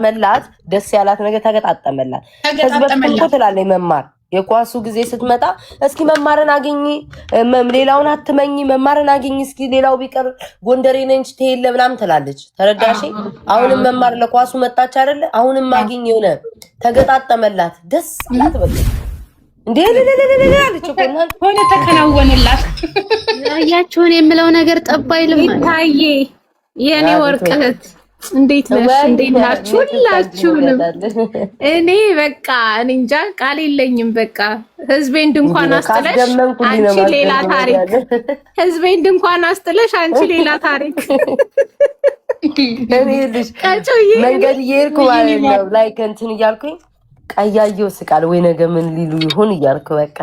ተገጣጠመላት ደስ ያላት ነገር ተገጣጠመላት። ከዚህ በፊት እኮ ትላለች መማር የኳሱ ጊዜ ስትመጣ እስኪ መማርን አገኝ ሌላውን አትመኝ መማርን አገኝ እስኪ ሌላው ቢቀር ጎንደሬ ነኝ ትሄለ ምናምን ትላለች። ተረዳሽ? አሁንም መማር ለኳሱ መጣች አይደለ? አሁንም አገኝ የሆነ ተገጣጠመላት ደስ አላት በቃ እንዴ ለለለለለለለች እኮ እናንተ ሆነ ተከናወነላት። ያያችሁን የምለው ነገር ጠባይልም ታዬ የኔ ወርቀት እንዴት ነሽ? እንዴት ናችሁ? ሁላችሁንም እኔ በቃ እኔ እንጃ ቃል የለኝም። በቃ ህዝቤን ድንኳን አስጥለሽ አንቺ ሌላ ታሪክ፣ ህዝቤን ድንኳን አስጥለሽ አንቺ ሌላ ታሪክ። እኔ ልጅ መንገድ እየሄድኩ ማለት ነው ላይክ እንትን እያልኩኝ ቀያየው ስቃል ወይ ነገ ምን ሊሉ ይሆን እያልኩ በቃ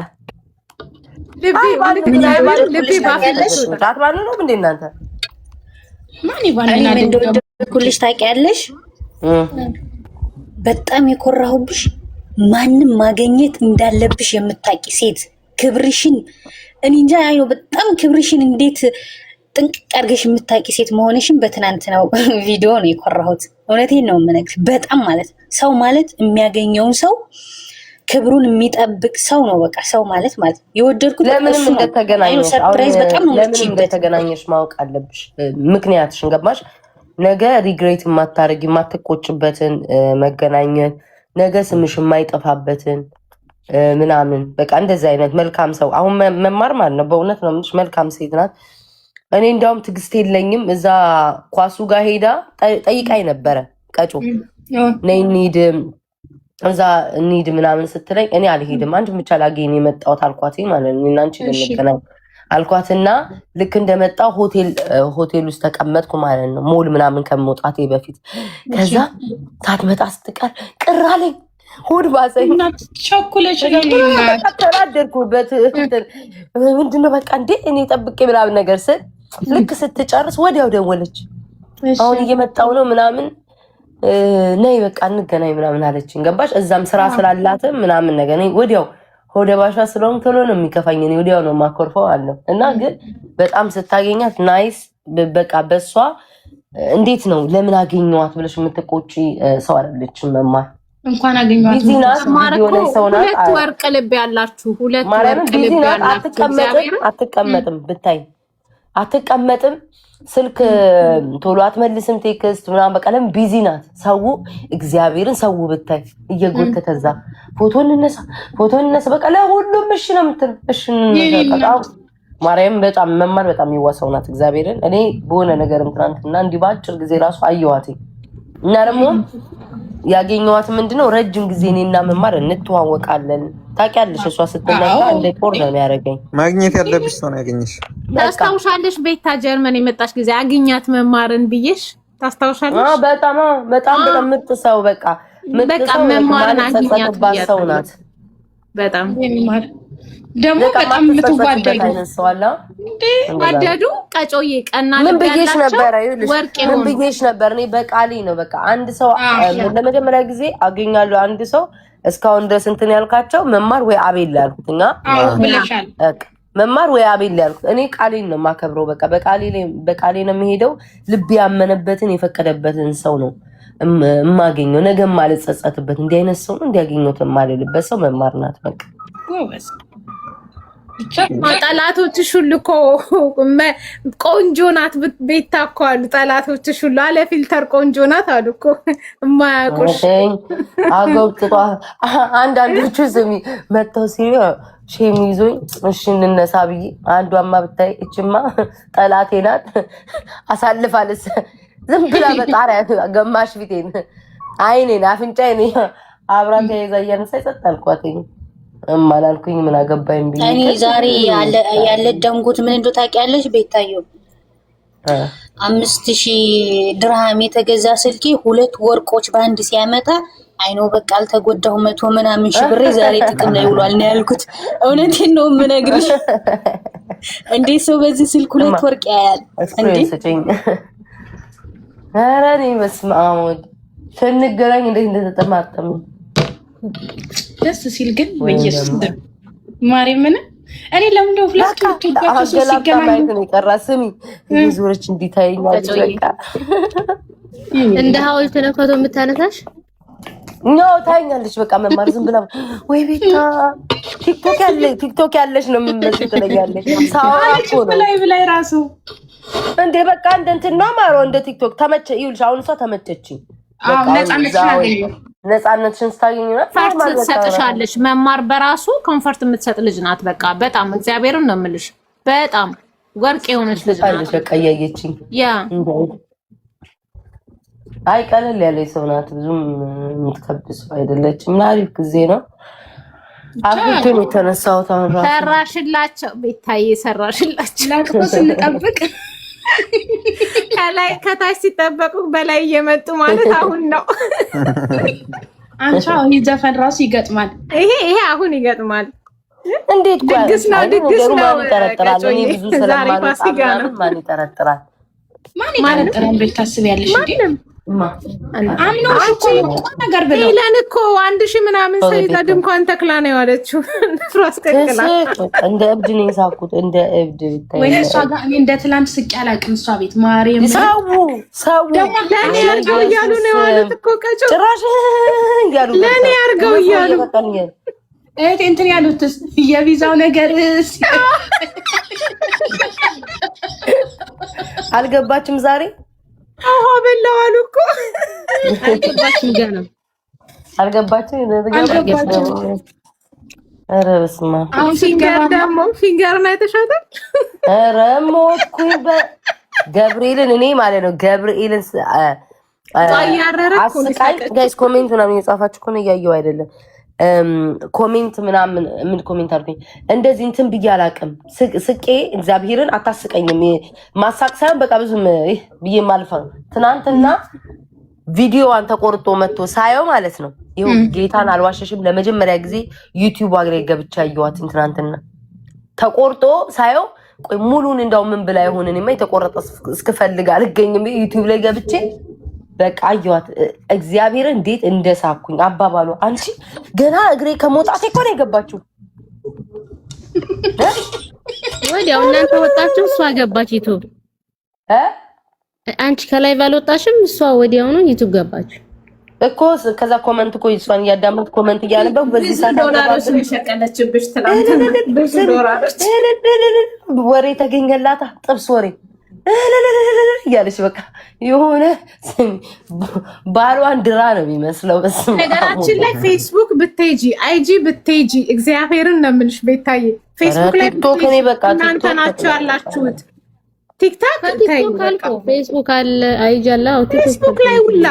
ልቤ ባፈለሽ ታጥባሉ ነው እንዴ እናንተ ማን ይባላል? ኩልሽ ታውቂያለሽ? በጣም የኮራሁብሽ ማንንም ማግኘት እንዳለብሽ የምታቂ ሴት ክብርሽን እኔ እንጃ ያው በጣም ክብርሽን እንዴት ጥንቅቅ አድርገሽ የምታቂ ሴት መሆንሽን በትናንትናው ቪዲዮ ነው የኮራሁት። እውነቴን ነው የምነግርሽ። በጣም ማለት ሰው ማለት የሚያገኘውን ሰው ክብሩን የሚጠብቅ ሰው ነው። በቃ ሰው ማለት የወደድኩት ለምንም እንደተገናኘሽ ሰርፕራይዝ በጣም ነው ለምን እንደተገናኘሽ ማወቅ አለብሽ። ምክንያትሽን ገባሽ? ነገ ሪግሬት የማታረጊ የማትቆጭበትን መገናኘት ነገ ስምሽ የማይጠፋበትን ምናምን በቃ እንደዚህ አይነት መልካም ሰው አሁን መማር ማለት ነው። በእውነት ነው የምልሽ መልካም ሴት ናት። እኔ እንዳውም ትዕግስት የለኝም። እዛ ኳሱ ጋር ሄዳ ጠይቃኝ ነበረ ቀጮ ነይ እንሂድ እዛ እንሂድ ምናምን ስትለኝ እኔ አልሄድም አንድ ብቻ ላገኝ የመጣሁት አልኳት ማለት ነው። እና አንቺ ልንገናኝ አልኳትና ልክ እንደመጣው ሆቴል ውስጥ ተቀመጥኩ ማለት ነው። ሞል ምናምን ከመውጣቴ በፊት ከዛ ሳትመጣ ስትቀር ቅር አለኝ። ሆድ ባሰኝ። ቸኩለሽ ተናደድኩበት። ምንድነው በቃ እንዴ እኔ ጠብቄ ምናምን ነገር ስል ልክ ስትጨርስ ወዲያው ደወለች። አሁን እየመጣው ነው ምናምን ነይ በቃ እንገናኝ ምናምን አለችኝ። ገባሽ? እዛም ስራ ስላላትም ምናምን ነገር እኔ ወዲያው ሆደ ባሻ ስለሆንኩ ቶሎ ነው የሚከፋኝ። እኔ ወዲያው ነው ማኮርፈው አለው እና ግን በጣም ስታገኛት ናይስ በቃ በሷ እንዴት ነው ለምን አገኘዋት ብለሽ የምትቆጪ ሰው አይደለችም። መማር እንኳን አገኘዋት ሁለት ወርቅ ልብ ያላችሁ ሁለት ወርቅ ልብ ያላችሁ አትቀመጥም ብታይ አትቀመጥም። ስልክ ቶሎ አትመልስም ቴክስት ምናምን በቃ ለምን ቢዚ ናት። ሰው እግዚአብሔርን ሰው ብታይ እየጎተተዛ ፎቶ እንነሳ በቃ ለሁሉም እሺ ነው የምትል። እሺ እንነሳ ማርያም በጣም መማር በጣም ይዋሰው ናት። እግዚአብሔርን እኔ በሆነ ነገርም ትናንትና እንዲህ በአጭር ጊዜ ራሱ አየዋት እና ደግሞ ያገኘዋት ምንድነው ረጅም ጊዜ እኔና መማር እንተዋወቃለን። ታውቂያለሽ እሷ ስትነካ እንደ ፖር ነው የሚያደርገኝ። ማግኘት ያለብሽ ሰው ነው ያገኘሽ። ታስታውሻለሽ? ቤታ ጀርመን የመጣሽ ጊዜ አግኛት መማርን ብዬሽ ታስታውሻለሽ? በጣም የምትሰው በቃ መማርን አግኛት ሰው ናት። በጣም የሚማር ደግሞ በጣም የምትዋደዱ ዋደዱ ቀጮዬ ቀና ምን ብዬሽ ነበር? ምን ብዬሽ ነበር? እኔ በቃሌ ነው በቃ አንድ ሰው ለመጀመሪያ ጊዜ አገኛለሁ አንድ ሰው እስካሁን ድረስ እንትን ያልካቸው መማር ወይ አቤል ያልኩትኛ መማር ወይ አቤል ያልኩት እኔ ቃሌን ነው የማከብረው። በቃ በቃሌ ነው የምሄደው። ልብ ያመነበትን የፈቀደበትን ሰው ነው የማገኘው። ነገም አልጸጸትበት። እንዲህ አይነት ሰው ነው እንዲያገኘው የማልልበት ሰው መማር ናት። በቃ ጠላቶችሽ ሁሉ እኮ ቆንጆ ናት። ቤታ እኮ አሉ ጠላቶችሽ ሁሉ አለ ፊልተር ቆንጆ ናት አሉ እኮ የማያውቁሽ አጎብጥጧ። አንዳንዶቹ ስሚ መጥተው ሲሉ ሼም ይዞኝ እሺ እንነሳ ብዬ አንዷማ ብታይ እችማ ጠላቴ ናት አሳልፋለች። ዝም ብላ በጣሪያ ገማሽ ፊቴን አይኔን አፍንጫዬን አብራ ተይዛ እያነሳ ይጸጣልኳት እማላልኩኝ ምን አገባኝ ብዬ እኔ ዛሬ ያለ ደምጉት ምን እንደው ታውቂያለሽ? ቤታዮ 5000 ድርሃም የተገዛ ስልኬ 2 ወርቆች በአንድ ሲያመጣ አይኖ በቃ አልተጎዳሁ 100 ምናምን ሺህ ብር ዛሬ ጥቅም ላይ ውሏል ነው ያልኩት። እውነቴን ነው የምነግርሽ። እንዴት ሰው በዚህ ስልክ 2 ወርቅ ያያል እንዴ? ኧረ እኔ በስመ አብ ስንገናኝ እንዴት እንደተጠማጠሙ ደስ ሲል ግን በየሱስ ማርያምን እኔ ለምን ነው ፍላክቱ ተባክቶ ሲገናኙ ነው የቀራ ስሚ ዙሮች እንዲታይኛል በቃ እንደ ሐውልት ነው ፎቶ የምታነሳሽ ኖ ታይኛለሽ በቃ መማር ዝም ብላ ወይ ቤታ ቲክቶክ ያለሽ ነው የምመስል ትለኛለች ሳውራኮ ነው ላይ ራሱ እንዴ በቃ እንትን ነው ማሮ እንደ ቲክቶክ ተመቸ ይውልሽ አሁን እሷ ተመቸችኝ ነፃነትሽን ስታገኝ ነው ኮንፈርት ትሰጥሻለሽ መማር በራሱ ኮንፈርት የምትሰጥ ልጅ ናት በቃ በጣም እግዚአብሔርን ነው የምልሽ በጣም ወርቅ የሆነች ልጅ ናት በቃ ያየችኝ ያ አይ ቀለል ያለች ሰው ናት ብዙም የምትከብድ ሰው አይደለችም አሪፍ ጊዜ ነው አብቱን የተነሳው ታራ ሰራሽላቸው ቤታዬ ሰራሽላቸው ላቅቶ ስንጠብቅ ከላይ ከታች ሲጠበቁ በላይ እየመጡ ማለት አሁን ነው አንቻው ይዘፈን ራሱ ይገጥማል ይሄ አሁን ይገጥማል እንዴት ድግስ ነው ማን ይጠረጥራል እኔ ብዙ ስለማን ማን ይጠረጥራል ማን ይጠረጥራል ቤት ታስቢያለሽ እንዴ አምኖሽ እኮ ነገር ብለው ኢላን እኮ 1000 ምናምን ሰይዳ ድንኳን ተክላ ነው ያለችው ፍራስ ተክላ እንደ እብድ ነው ሳቁት እንደ እብድ ወይ እሷ ጋር እኔ እንደ ትላንት ስቅ ያላቅም እሷ ቤት ማርያም ሰው ለኔ ያርገው እያሉ ነው ያሉት እኮ ቀጮ ጭራሽ እያሉ ለኔ ያርገው እያሉ እንትን ያሉትስ የቪዛው ነገር አልገባችም ዛሬ አዎ በላው አሉ እኮ አልገባችም ገና አልገባችም ኧረ በስመ አብ አሁን ፊንገር ነው የተሻታል ኧረ ሞትኩኝ ገብርኤልን እኔ ማለት ነው ገብርኤልን አስቃይ ጋይስ ኮሜንት ምናምን የጻፋችሁ እኮ ነው እያየሁ አይደለም ኮሜንት ምናምን ምን ኮሜንት አድርገኝ እንደዚህ እንትን ብዬ አላቅም ስቄ እግዚአብሔርን አታስቀኝም ማሳቅ ሳይሆን በቃ ብዙም ብዬ ማልፈ ትናንትና ቪዲዮዋን ተቆርጦ መጥቶ ሳየው ማለት ነው ይኸው ጌታን አልዋሸሽም ለመጀመሪያ ጊዜ ዩቲዩብ አግሬ ገብቻ አየኋት ትናንትና ተቆርጦ ሳየው ቆይ ሙሉን እንዳው ምን ብላ ይሆን እኔማ የተቆረጠ እስክፈልግ አልገኝም ዩቲዩብ ላይ ገብቼ በቃ አየኋት እግዚአብሔር እንዴት እንደሳኩኝ አባባሉ አንቺ ገና እግሬ ከመውጣቴ እኮ ነው የገባችው ወዲያው እናንተ ወጣችሁ እሷ ገባች ዩቲዩብ አንቺ ከላይ ባልወጣሽም እሷ ወዲያው ነው ዩቲዩብ ገባች እኮ ከዛ ኮሜንት እኮ እሷን ያዳመጥ ኮሜንት እያነበብኩ በዚህ ሰዓት ዶላርስ የሚሸቀለችብሽ ትላንት ወሬ ተገኘላታ ጥብስ ወሬ ያለሽ በቃ የሆነ ባሏን ድራ ነው የሚመስለው ነገራችን ላይ ፌስቡክ ብትሄጂ አይጂ ብትሄጂ እግዚአብሔርን ነው የምልሽ ቤታዬ ፌስቡክ ላይ ቲክቶክ እኔ በቃ እናንተ ናችሁ ያላችሁት ቲክታክ አልቆ ፌስቡክ አለ አይጂ አለ ፌስቡክ ላይ ሁላ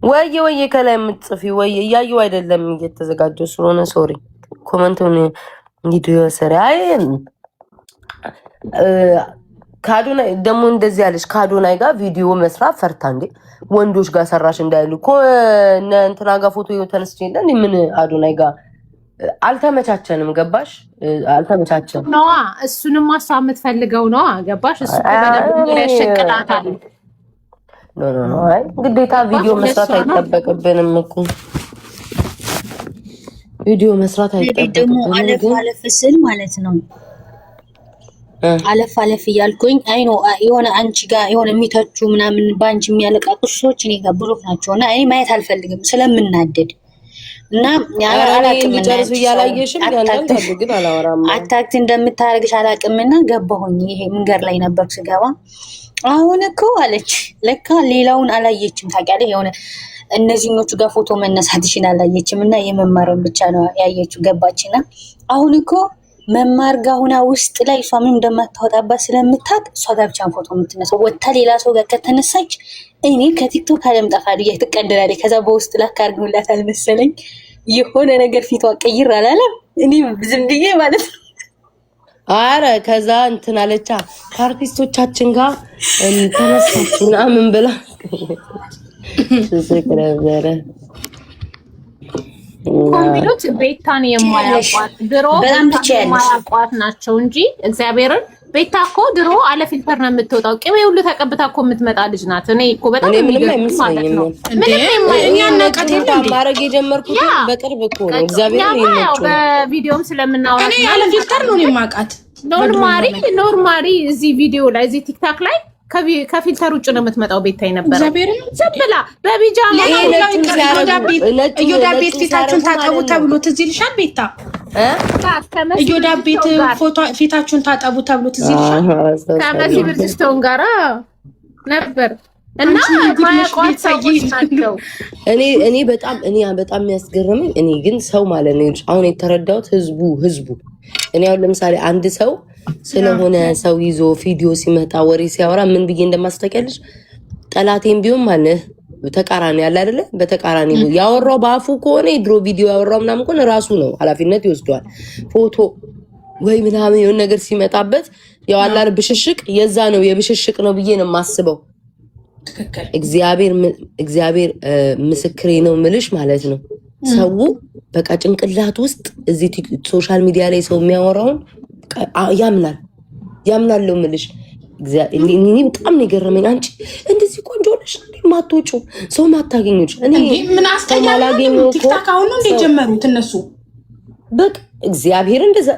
ወየ ከላይ የምትጽፊ ወየ እያዩ አይደለም እየተዘጋጀው ስለሆነ ሶሪ ኮሜንቱን ቪዲዮ ሰሪ አይ ካዶናይ ደግሞ እንደዚህ ያለሽ ካዶናይ ጋር ቪዲዮ መስራት ፈርታ እንዴ ወንዶች ጋር ሰራሽ እንዳይሉ እኮ እንትና ጋር ፎቶ ተነስቼ እንዴ ምን አዶናይ ጋር አልተመቻቸንም ገባሽ አልተመቻቸንም ነዋ እሱንም ማሳብ የምትፈልገው ነዋ ገባሽ እሱ በደንብ ያሸቅላታል ኖ አይ ግዴታ ቪዲዮ መስራት አይጠበቅብንም እኮ ቪዲዮ መስራት አይጠበቅብንም ደግሞ አለፍ ስል ማለት ነው አለፍ እያልኩኝ አይ ነው የሆነ አንቺ ጋር የሆነ የሚተቹ ምናምን ባንቺ የሚያለቃቁሽ ሰዎች እኔ ጋር ብሎክ ናቸውና እኔ ማየት አልፈልግም ስለምናደድ እና ያላላቅም ጨርሱ ያላየሽም ያላልታል ግን አላወራም አታክት እንደምታረግሽ አላቅምና ገባሁኝ ይሄ መንገር ላይ ነበር ስገባ አሁን እኮ አለች ለካ ሌላውን አላየችም ታውቂያለሽ የሆነ እነዚህኞቹ ጋር ፎቶ መነሳትሽን አላየችም እና የመማርን ብቻ ነው ያየችው ገባችና አሁን እኮ መማር ጋር ሆና ውስጥ ላይ እሷ ምንም እንደማታወጣባት ስለምታውቅ እሷ ጋር ብቻ ፎቶ የምትነሳው ወታ ሌላ ሰው ጋር ከተነሳች እኔ ከቲክቶክ አለምጣፋለሁ እየተቀደላለች ከዛ በውስጥ ላካርጉላት አልመሰለኝ የሆነ ነገር ፊቷ ቀይር አላለም እኔ ዝም ብዬ ማለት ነው አረ ከዛ እንትን አለቻ ከአርቲስቶቻችን ጋር ተነሳችና ምን ብላ ስለከረበረ ኮምቢሎች ቤታን የማያቋት ድሮ የማያቋት ናቸው እንጂ እግዚአብሔርን ቤታ እኮ ድሮ አለ ፊልተር ነው የምትወጣው ቅቤ ሁሉ ተቀብታ እኮ የምትመጣ ልጅ ናት እኔ እኮ በጣም ምንም አይመስለኝም ምንም የማይኛ ነቀት እንዴ ማድረግ የጀመርኩት በቅርብ እኮ ነው። እግዚአብሔር ይመስገን በቪዲዮም ስለምናወራ እኔ ያለ ፊልተር ነው የማውቃት። ኖርማሊ እዚህ ቪዲዮ ላይ እዚህ ቲክታክ ላይ ከፊልተር ውጭ ነው የምትመጣው። ቤታይ ነበር ዝም ብላ በቢጃማ እዮዳ ቤት ፊታችሁን ታጠቡ ተብሎ ትዝ ይልሻል? ቤታ እዮዳ ቤት ፊታችሁን ታጠቡ ተብሎ ትዝ ይልሻል? ከመሲ ብርጅስቶን ጋራ ነበር እና ማያቋት ሰዎች ናቸው። እኔ በጣም የሚያስገርመኝ እኔ ግን ሰው ማለት ነው አሁን የተረዳሁት ህዝቡ እኔ አሁን ለምሳሌ አንድ ሰው ስለሆነ ሰው ይዞ ቪዲዮ ሲመጣ ወሬ ሲያወራ ምን ብዬ እንደማስተቀልሽ ጠላቴም ቢሆን ማለት ተቃራኒ ያለ አይደለ በተቃራኒ ያወራው በአፉ ከሆነ የድሮ ቪዲዮ ያወራው ምናምን ከሆነ ራሱ ነው ኃላፊነት ይወስዷል። ፎቶ ወይ ምናምን የሆነ ነገር ሲመጣበት ያው አላር ብሽሽቅ የዛ ነው የብሽሽቅ ነው ብዬ ነው የማስበው። እግዚአብሔር ምስክሬ ነው ምልሽ ማለት ነው። ሰው በቃ ጭንቅላት ውስጥ እዚህ ሶሻል ሚዲያ ላይ ሰው የሚያወራውን ያምናለው ምልሽ እኔ በጣም ነው የገረመኝ። አንቺ እንደዚህ ቆንጆ ነሽ ማትወጪ ሰው ማታገኙሽ እኔ ምን አስተኛለሁ ቲክታክ አሁን ነው እንደጀመሩት እነሱ በቃ እግዚአብሔር እንደዛ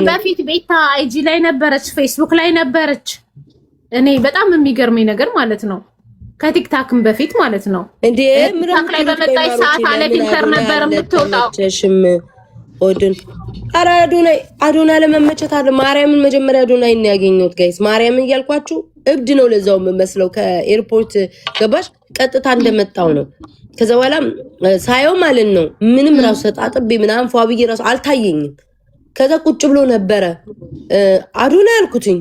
በፊት ቤታ አይጂ ላይ ነበረች፣ ፌስቡክ ላይ ነበረች። እኔ በጣም የሚገርመኝ ነገር ማለት ነው ከቲክታክም በፊት ማለት ነው እንዴ ቲክታክ ላይ በመጣይ ሰዓት አለ ፊልተር ነበር የምትወጣው። ኦድን አዶና ለመመቸት አለ ማርያምን መጀመሪያ አዶናይ ነው ያገኘሁት ጋይስ። ማርያምን እያልኳችሁ እብድ ነው ለዛው የምመስለው። ከኤርፖርት ገባሽ ቀጥታ እንደመጣው ነው። ከዛ በኋላ ሳየው ማለት ነው ምንም ራሱ ተጣጥቤ ምናምን ፏብዬ ራሱ አልታየኝም። ከዛ ቁጭ ብሎ ነበረ አዶናይ ያልኩትኝ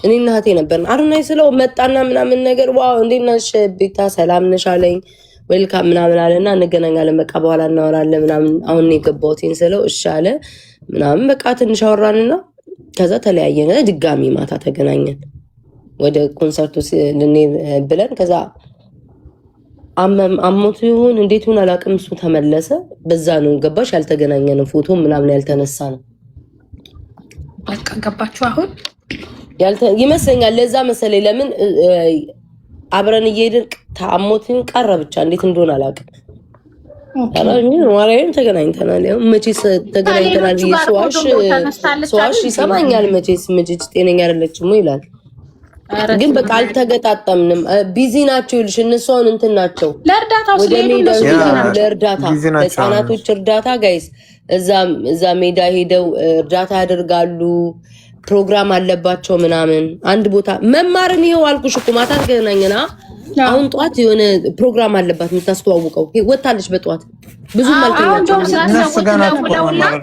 እኔና እህቴ ነበር። አዶናይ ስለው መጣና ምናምን ነገር ዋው እንዴት ነሽ ቤታ ሰላም ነሽ አለኝ። ዌልካም ምናምን አለና እንገናኛለን በቃ በኋላ እናወራለን ምናምን አሁን የገባሁትን ስለው እሺ አለ ምናምን በቃ ትንሽ አወራንና ከዛ ተለያየን። ድጋሚ ማታ ተገናኘን ወደ ኮንሰርቱ ልንሄድ ብለን ከዛ አሞቱ ይሁን እንዴት ይሁን አላውቅም እሱ ተመለሰ። በዛ ነው ገባሽ ያልተገናኘን ፎቶ ምናምን ያልተነሳ ነው በቃ ገባችሁ አሁን ይመስለኛል። ለዛ መሰለኝ ለምን አብረን እየሄድን ታሞትን ቀረ ብቻ እንዴት እንደሆነ አላውቅም። አላኝ ማርያም ተገናኝተናል። ያው መቼስ ተገናኝተናል ሰዋሽ ይሰማኛል። መቼስ ጤነኛ አይደለችም ይላል ግን በቃ አልተገጣጠምንም። ቢዚ ናቸው ይልሽ እነሱ አሁን እንትን ናቸው ለእርዳታው ለእርዳታ ለህፃናቶች እርዳታ ጋይስ እዛ ሜዳ ሄደው እርዳታ ያደርጋሉ። ፕሮግራም አለባቸው ምናምን አንድ ቦታ መማርን ይሄው አልኩሽ እኮ ማታ ተገናኘና አሁን ጧት የሆነ ፕሮግራም አለባት የምታስተዋውቀው ወጣለች በጧት ብዙ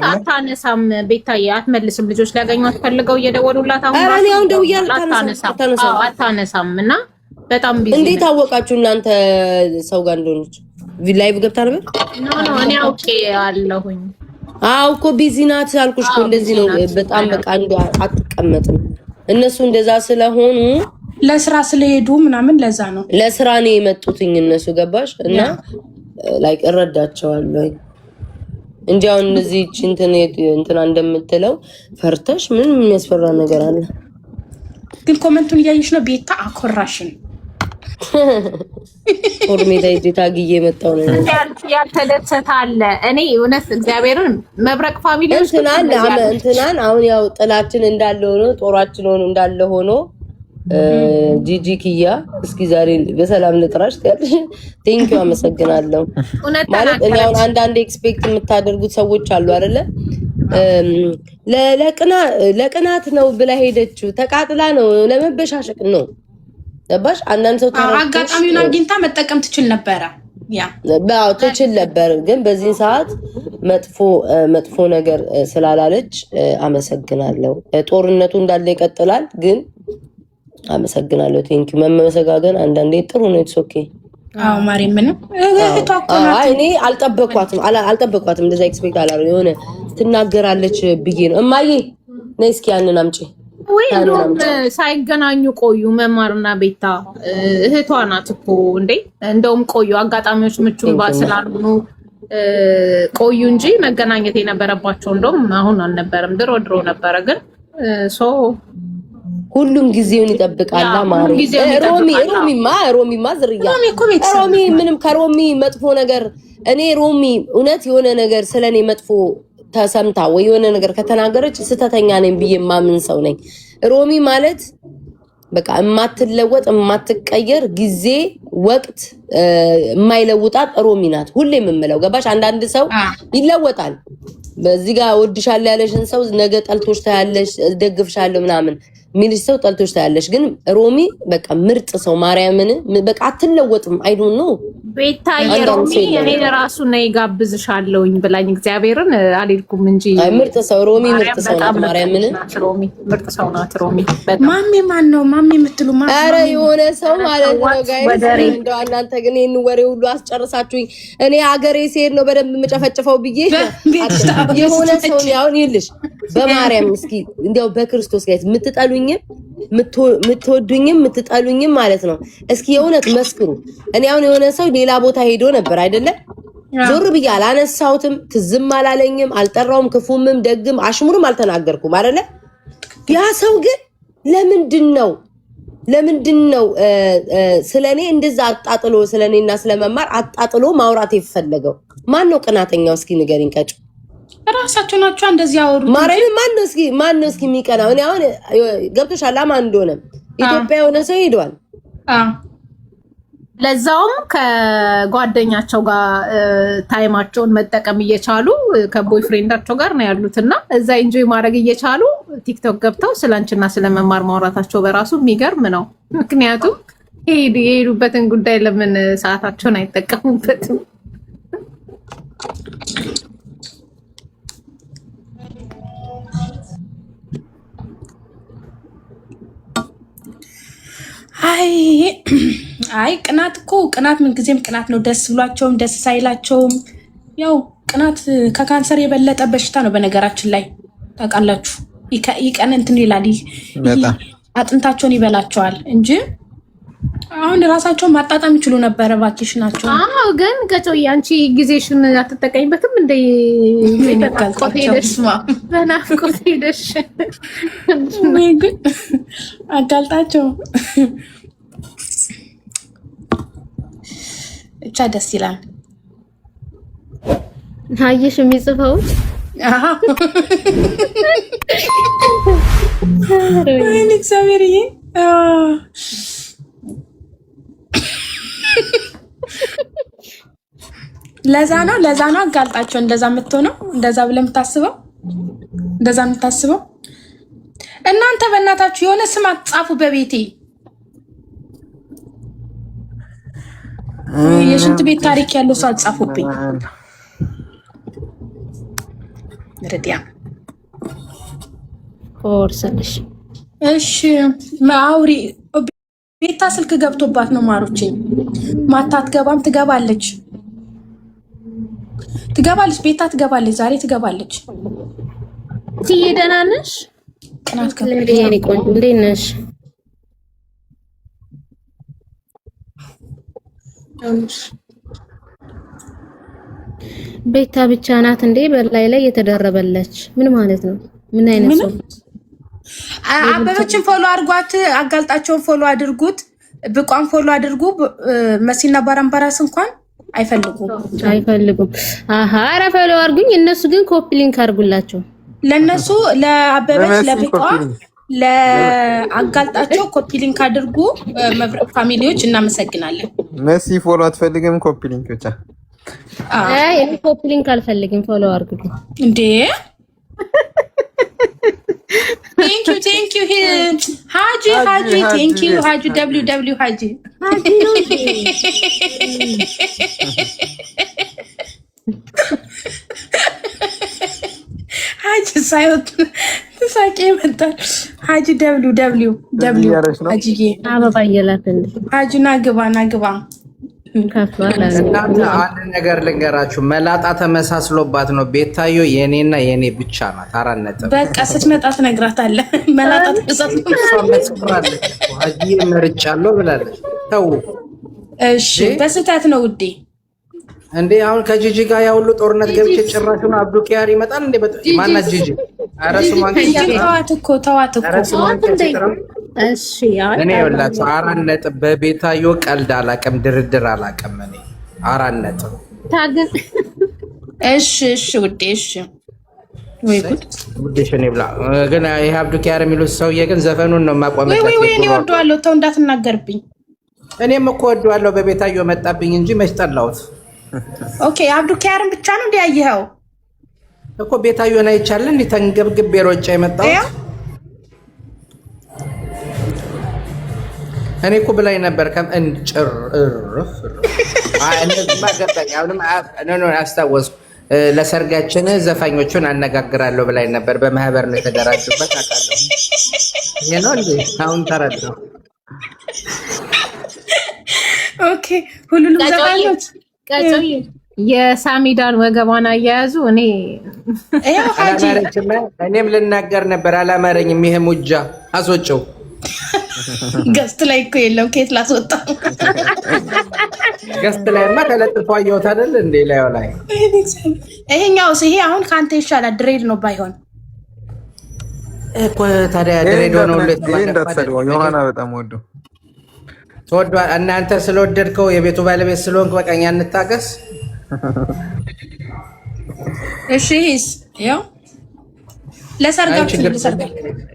አታነሳም ቤታዬ አትመልስም። ልጆች ሊያገኟት ፈልገው እየደወሉላት አሁን አታነሳም እና በጣም ቢዚ እንዴት አወቃችሁ እናንተ ሰው ጋር እንደሆነች ላይቭ ገብታ ነበር? ኖ እኔ አውቄ አለሁኝ። እኮ ቢዚ ናት አልኩሽ እኮ እንደዚህ ነው በጣም በቃ አትቀመጥም። እነሱ እንደዛ ስለሆኑ ለስራ ስለሄዱ ምናምን ለዛ ነው ለስራ ነው የመጡትኝ እነሱ ገባሽ እና ላይክ እረዳቸዋለሁ እንጂ አሁን እነዚህ እንትና እንደምትለው ፈርተሽ ምን የሚያስፈራ ነገር አለ? ግን ኮሜንቱን እያየሽ ነው ቤታ አኮራሽን ፎርሜዳ ዲታ ግዬ መጣው ነው ያልተደሰተ አለ። እኔ እውነት እግዚአብሔርን መብረቅ ፋሚሊዎች እንትናን አሁን ያው ጥላችን እንዳለ ሆኖ ጦራችን ሆኖ እንዳለ ሆኖ ጂጂ ኪያ እስኪ ዛሬ በሰላም ልጥራሽ ታያለሽ። ቴንኪው አመሰግናለሁ። ማለት እኔ አሁን አንዳንድ ኤክስፔክት የምታደርጉት ሰዎች አሉ አይደለ? ለቅናት ነው ብላ ሄደችው ተቃጥላ ነው ለመበሻሸቅ ነው ገባሽ? አንዳንድ ሰው አጋጣሚውን አግኝታ መጠቀም ትችል ነበረ። ትችል ነበር ግን በዚህ ሰዓት መጥፎ ነገር ስላላለች አመሰግናለሁ። ጦርነቱ እንዳለ ይቀጥላል ግን አመሰግናለሁ። ቴንኪው መመሰጋገን አንዳንዴ ጥሩ ነው። ኢትስ ኦኬ። ማሪ ምንም እኔ አልጠበቅኳትም እንደዛ ኤክስፔክት አላደረኩም። የሆነ ትናገራለች ብዬ ነው እማዬ ነይ እስኪ ያንን አምጪ ወይ ሳይገናኙ ቆዩ። መማርና ቤታ እህቷ ናት እኮ እንዴ። እንደውም ቆዩ አጋጣሚዎች ምቹን ስላልሆኑ ቆዩ እንጂ መገናኘት የነበረባቸው እንደውም አሁን አልነበረም፣ ድሮ ነበረ። ግን ሁሉም ጊዜውን ይጠብቃል። ሮሚማ ዝርያ ሮሚ ምንም ከሮሚ መጥፎ ነገር እኔ ሮሚ እውነት የሆነ ነገር ስለኔ መጥፎ ተሰምታ ወይ የሆነ ነገር ከተናገረች ስተተኛ ነኝ ብዬ ማምን ሰው ነኝ። ሮሚ ማለት በቃ የማትለወጥ የማትቀየር ጊዜ ወቅት የማይለውጣት ሮሚ ናት። ሁሌም የምለው ገባሽ? አንዳንድ ሰው ይለወጣል። በዚህ ጋር ወድሻለሁ ያለሽን ሰው ነገ ጠልቶሽ ታያለሽ፣ ደግፍሻለሁ ምናምን ሚልሽ ሰው ጠልቶሽ ታያለሽ። ግን ሮሚ በቃ ምርጥ ሰው ማርያምን በቃ አትለወጥም። አይ ዶንት ኖ ቤታዬ ሮሚ እኔ ለራሱ ነይ ጋብዝሻለሁኝ ብላኝ እግዚአብሔርን አልሄድኩም እንጂ አይ ምርጥ ሰው ሮሚ ምርጥ ሰው ናት። ማርያምን ሮሚ ምርጥ ሰው ናት። ሮሚ ማሚ ማን ነው ማሚ የምትሉ ማሚ? ኧረ የሆነ ሰው ማለት ነው ጋይስ። እንደው እናንተ ግን ይሄን ወሬ ሁሉ አስጨርሳችሁኝ። እኔ ሀገሬ ሲሄድ ነው በደንብ የምጨፈጭፈው ብዬ የሆነ ሰው ያውን ይልሽ በማርያም እስኪ እንደው በክርስቶስ ጋይስ የምትጠሉኝም የምትወዱኝም የምትጠሉኝም ማለት ነው እስኪ የእውነት መስክሩ። እኔ አሁን የሆነ ሰው ሌላ ቦታ ሄዶ ነበር አይደለም፣ ዞር ብዬ አላነሳሁትም፣ ትዝም አላለኝም፣ አልጠራውም፣ ክፉምም ደግም አሽሙርም አልተናገርኩም አይደለ። ያ ሰው ግን ለምንድን ነው ስለኔ እንደዛ አጣጥሎ ስለኔና ስለመማር አጣጥሎ ማውራት የፈለገው? ማን ነው ቅናተኛው? እስኪ ንገሪኝ ቀጭ። ራሳቸው ናቸው እንደዚህ ያወሩት። ማርያም ማን ነው እስኪ የሚቀናው? እኔ አሁን ገብቶሻል ማን እንደሆነ ኢትዮጵያ የሆነ ሰው ሄዷል። ለዛውም ከጓደኛቸው ጋር ታይማቸውን መጠቀም እየቻሉ ከቦይፍሬንዳቸው ጋር ነው ያሉትና እዛ ኢንጆይ ማድረግ እየቻሉ ቲክቶክ ገብተው ስላንቺና ስለመማር ማውራታቸው በራሱ የሚገርም ነው። ምክንያቱም የሄዱበትን ጉዳይ ለምን ሰዓታቸውን አይጠቀሙበትም? አይ ቅናት ምንጊዜም ቅናት ነው። ደስ ብሏቸውም ደስ ሳይላቸውም ያው ቅናት ከካንሰር የበለጠ በሽታ ነው። በነገራችን ላይ ታውቃላችሁ፣ ይቀን እንትን ይላል፣ አጥንታቸውን ይበላቸዋል እንጂ አሁን ራሳቸውን ማጣጣም ይችሉ ነበረ። ቫኬሽናቸው ግን ገጮዬ አንቺ ጊዜሽን አትጠቀሚበትም እንደ በናፍቆት ሄደሽ ግን አጋልጣቸው ብቻ ደስ ይላል። አየሽ የሚጽፈው እግዚአብሔርዬ ለዛ ነው አጋልጣቸው እንደዛ የምትሆነው እንደዛ ብለህ የምታስበው እናንተ በእናታችሁ የሆነ ስም አትጻፉ በቤቴ። የሽንት ቤት ታሪክ ያለው ሰው አትጻፉብኝ። ረዲያ ኮርሰልሽ እሺ ማውሪ ቤታ ስልክ ገብቶባት ነው ማሮቼ። ማታ አትገባም፣ ትገባለች። ቤታ ትገባለች፣ ዛሬ ትገባለች። ትዬ ደህና ነሽ? ቅናት ከለኔ ቆንጆ እንዴት ነሽ? ቤታ ብቻ ናት እንዴ በላይ ላይ የተደረበለች? ምን ማለት ነው? ምን አይነት ሰው? አበበችን ፎሎ አድርጓት፣ አጋልጣቸውን ፎሎ አድርጉት፣ ብቋን ፎሎ አድርጉ። መሲና ባራምባራስ እንኳን አይፈልጉም። አሃ ኧረ ፎሎ አድርጉኝ። እነሱ ግን ኮፒ ሊንክ አድርጉላቸው። ለነሱ ለአበበች ለብቋ ለአጋልጣቸው ኮፒ ሊንክ አድርጉ። መብረቅ ፋሚሊዎች እናመሰግናለን። መሲ ፎሎ አትፈልግም? ኮፒ ሊንክ ብቻ። አይ እኔ ኮፒ ሊንክ አልፈልግም፣ ፎሎ አድርጉ እንዴ። Thank you Haji thank you Haji WW Haji Haji ሳይወት ተሳቄ መጣል። Haji WW Haji አበባ እየላከኝ Haji ናግባ እናንተ አንድ ነገር ልንገራችሁ፣ መላጣ ተመሳስሎባት ነው። ቤታዮ የኔና የኔ ብቻ ናት። አራት ነጥብ። በቃ ስትመጣ ትነግራታለህ። መላጣ ተመሳስሎባት ሀጂ መርጫለሁ ብላለች። ተው እሺ፣ በስተት ነው ውዴ። እንዴ አሁን ከጂጂ ጋር ያውሉ ጦርነት ገብቼ ጭራሹን አብዱ ኪያር ይመጣል እንዴ? ማናት ጂጂ? ኧረ ስሟን ተዋት እኮ እሺ እኔ ይኸውላችሁ 4 ነጥብ በቤታዮ ቀልድ አላውቅም፣ ድርድር አላውቅም። እኔ 4 ነጥብ ታግን። እሺ ውዴ እሺ። ወይ ጉድ ውዴሽ እኔ ብላ ግን ይሄ አብዱኪያር የሚሉት ሰውዬ ግን ዘፈኑን ነው ማቋመጥ። ወይ እኔ ወደዋለሁ፣ ተው እንዳትናገርብኝ። እኔም እኮ ወደዋለሁ፣ በቤታዮ መጣብኝ እንጂ መች ጠላሁት። ኦኬ አብዱኪያርን ብቻ ነው እንዲያየኸው እኮ ቤታዮን አይቻለን እንዴ ተንገብግቤ ሮጬ የመጣሁት። እኔ እኮ ብላኝ ነበር አስታወስኩ። ለሰርጋችን ዘፋኞቹን አነጋግራለሁ ብላኝ ነበር። በማህበር ነው የተደራጁበት አውቃለሁ። ይሄ ነው እንዴ? አሁን ተረዳሁ። ኦኬ ሁሉንም ዘፋኞች ቀጮይ የሳሚዳን ወገቧን አያያዙ እኔ እኔም ልናገር ነበር አላማረኝም። ይሄ ሙጃ አስወጪው። ገስት ላይ እኮ የለም፣ ከየት ላስወጣው? ገስት ላይማ ተለጥፎ አየሁት አይደል እንዴ? ላዩ ላይ ይሄኛውስ ይሄ አሁን ከአንተ ይሻላል። ድሬድ ነው ባይሆን እኮ ታዲያ ድሬድ ነው። እንዳትሰድበው ዮሐና በጣም ወዶ ተወዷል። እናንተ ስለወደድከው የቤቱ ባለቤት ስለሆንክ በቃ እኛ እንታገስ። እሺ ያው ለሰርጋችሁ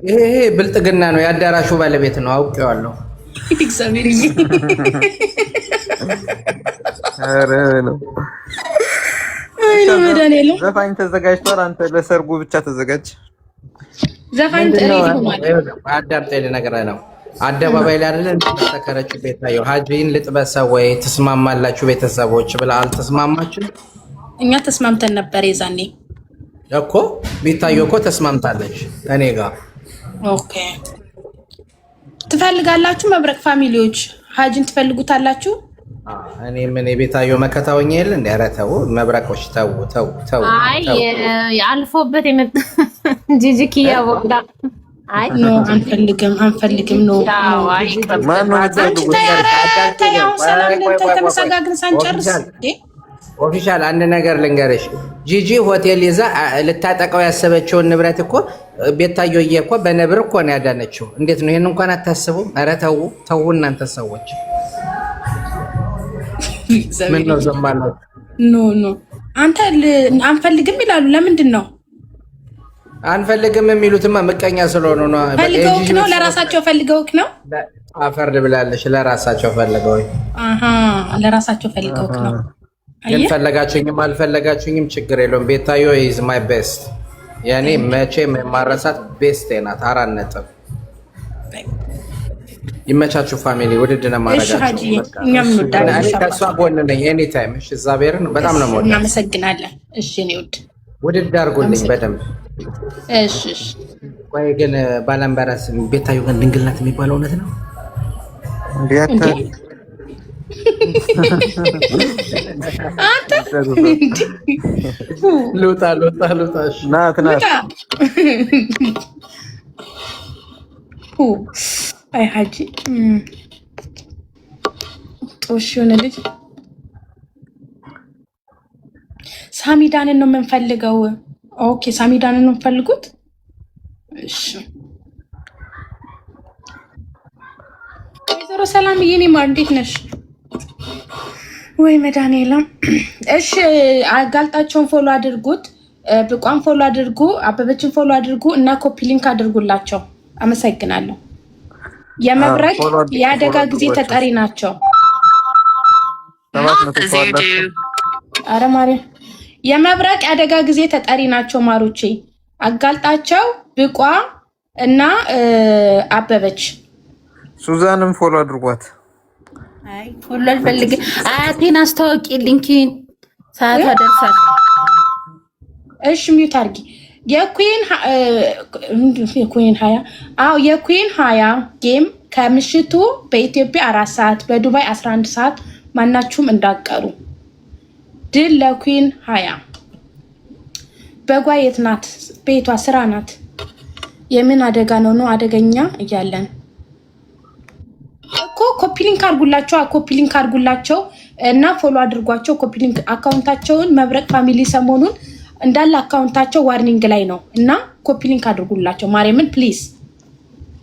ይሄ ብልጥግና ነው። የአዳራሹ ባለቤት ነው አውቄዋለሁ። ዘፋኝ ተዘጋጅቷል። አንተ ለሰርጉ ብቻ ተዘጋጅ። ዘፋኝ አዳምጠኝ ልነግርህ ነው። አደባባይ ላይ አይደለ ተከረችው ቤታዮ ሀጂን ልጥበሰው ወይ ትስማማላችሁ ቤተሰቦች ብላ አልተስማማችሁ? እኛ ተስማምተን ነበር የዛኔ እኮ ቤታዮ እኮ ተስማምታለች እኔ ጋር። ኦኬ ትፈልጋላችሁ? መብረቅ ፋሚሊዎች ሀጂን ትፈልጉታላችሁ? እኔ ምን የቤታዮ መከታወኝ የለ እንዴ? ኧረ ተው መብረቆች ተው። አይ አልፎበት የመጣ ጂጂኪያ ወቅዳ አይ ኖ አንፈልግም ኖ ተመሰጋግን ሳንጨርስ ኦፊሻል አንድ ነገር ልንገርሽ። ጂጂ ሆቴል ይዛ ልታጠቀው ያሰበችውን ንብረት እኮ ቤታዮዬ እኮ በነብር እኮ ነው ያዳነችው። እንዴት ነው ይሄን እንኳን አታስቡም? ኧረ ተው እናንተ ሰዎች። ምን ነው ዘማለው? ኖ አንተ አንፈልግም ይላሉ። ለምንድን ነው አንፈልግም የሚሉትማ ምቀኛ ስለሆኑ ነው። ፈልገውክ ነው? ለራሳቸው ፈልገውክ ነው? አፈርድ ብላለሽ። ለራሳቸው ፈልገውኝ። ለራሳቸው ፈልገውክ ነው። ግን ፈለጋችሁኝም አልፈለጋችሁኝም ችግር የለውም። ቤታዮ ኢዝ ማይ ቤስት። ያኔ መቼም የማረሳት ቤስት ናት። 4 ነጥብ። ይመቻችሁ ፋሚሊ። ውድድ ነው ማረጋችሁ። እኛም እንወዳለን። ከሷ ጎን ነኝ ኤኒ ታይም። እሺ እግዚአብሔርን በጣም ነው የምወዳት። እናመሰግናለን። እሺ እኔ ውድድ አድርጉልኝ በደንብ። እሺ ቆይ ግን ባላምባራስ ቤታዮ ግን ድንግል ናት የሚባለው እውነት ነው እንዴ? ሉጣ ናት አይ ሀጂ ጦሽ የሆነ ልጅ ሳሚዳንን ነው የምንፈልገው። ኦኬ ሳሚዳንን ነው የምፈልጉት። እሺ ወይዘሮ ሰላም የኔ ማር እንዴት ነሽ? ወይ መድኃኒዓለም። እሺ አጋልጣቸውን ፎሎ አድርጉት፣ ብቋን ፎሎ አድርጉ፣ አበበችን ፎሎ አድርጉ እና ኮፒ ሊንክ አድርጉላቸው። አመሰግናለሁ። የመብረቅ የአደጋ ጊዜ ተጠሪ ናቸው። አረ ማርያም የመብረቅ የአደጋ ጊዜ ተጠሪ ናቸው። ማሮቼ አጋልጣቸው፣ ብቋ እና አበበች። ሱዛንም ፎሎ አድርጓት። አይ ፎሎ አልፈልግም። አያቴን አስተዋውቂ ሊንኪን ሰዓቷ ደርሳል። እሺ ሚዩት አድርጊ። የኩዊን 20 ጌም ከምሽቱ በኢትዮጵያ 4 ሰዓት በዱባይ 11 ሰዓት ማናችሁም እንዳቀሩ። ድል ለኩዊን 20። በጓ የት ናት? ቤቷ ስራ ናት። የምን አደጋ ነው አደገኛ እያለን እኮ ኮፒ ሊንክ አድርጉላቸው። ኮፒ ሊንክ አድርጉላቸው እና ፎሎ አድርጓቸው። ኮፒ ሊንክ አካውንታቸውን መብረቅ ፋሚሊ ሰሞኑን እንዳለ አካውንታቸው ዋርኒንግ ላይ ነው እና ኮፒ ሊንክ አድርጉላቸው። ማርያምን ፕሊዝ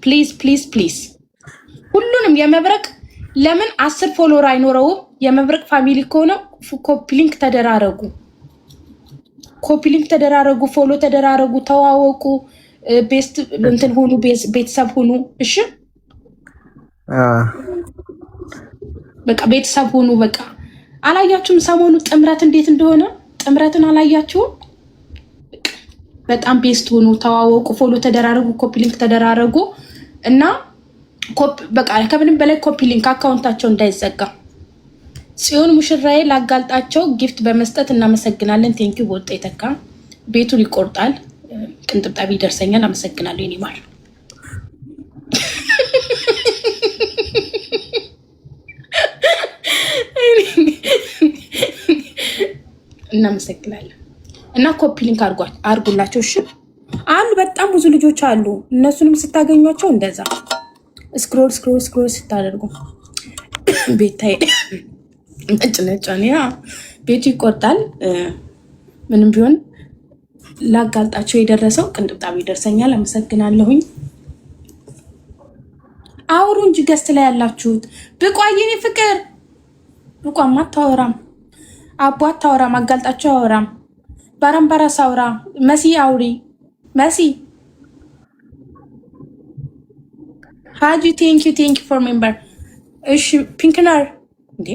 ፕሊዝ ፕሊዝ ፕሊዝ ሁሉንም የመብረቅ ለምን 10 ፎሎወር አይኖረውም? የመብረቅ ፋሚሊ ከሆነ ኮፒ ሊንክ ተደራረጉ፣ ፎሎ ተደራረጉ፣ ተዋወቁ፣ ቤስት እንትን ሁኑ፣ ቤተሰብ ሁኑ። እሺ በቃ ቤተሰብ ሁኑ። በቃ አላያችሁም? ሰሞኑ ጥምረት እንዴት እንደሆነ ጥምረትን አላያችሁም? በጣም ቤስት ሁኑ፣ ተዋወቁ፣ ፎሎ ተደራረጉ፣ ኮፒ ሊንክ ተደራረጉ እና በቃ ከምንም በላይ ኮፒ ሊንክ አካውንታቸው እንዳይዘጋ። ጽዮን ሙሽራዬ ላጋልጣቸው ጊፍት በመስጠት እናመሰግናለን። ቴንኪው በወጣ የተካ ቤቱን ይቆርጣል። ቅንጥብጣቢ ይደርሰኛል። አመሰግናለሁ የኔ ማር። እናመሰግናለን እና ኮፒ ሊንክ አርጉላቸው። እሺ አሉ በጣም ብዙ ልጆች አሉ። እነሱንም ስታገኟቸው እንደዛ ስክሮል ስታደርጉ ቤታይ ነጭ ያ ቤቱ ይቆርጣል። ምንም ቢሆን ላጋልጣቸው የደረሰው ቅንጥብጣቢ ይደርሰኛል። አመሰግናለሁኝ። አውሩ እንጂ ገስት ላይ ያላችሁት ብቋየኔ ፍቅር ብቋማ አታወራም፣ አቦ አታወራም፣ አጋልጣቸው አወራም፣ ባራምባራስ አውራ፣ መሲ አውሪ መሲ ሃጂ ቴንክ ዩ ፎር ሜምበር። እሺ ፒንክናር እንዴ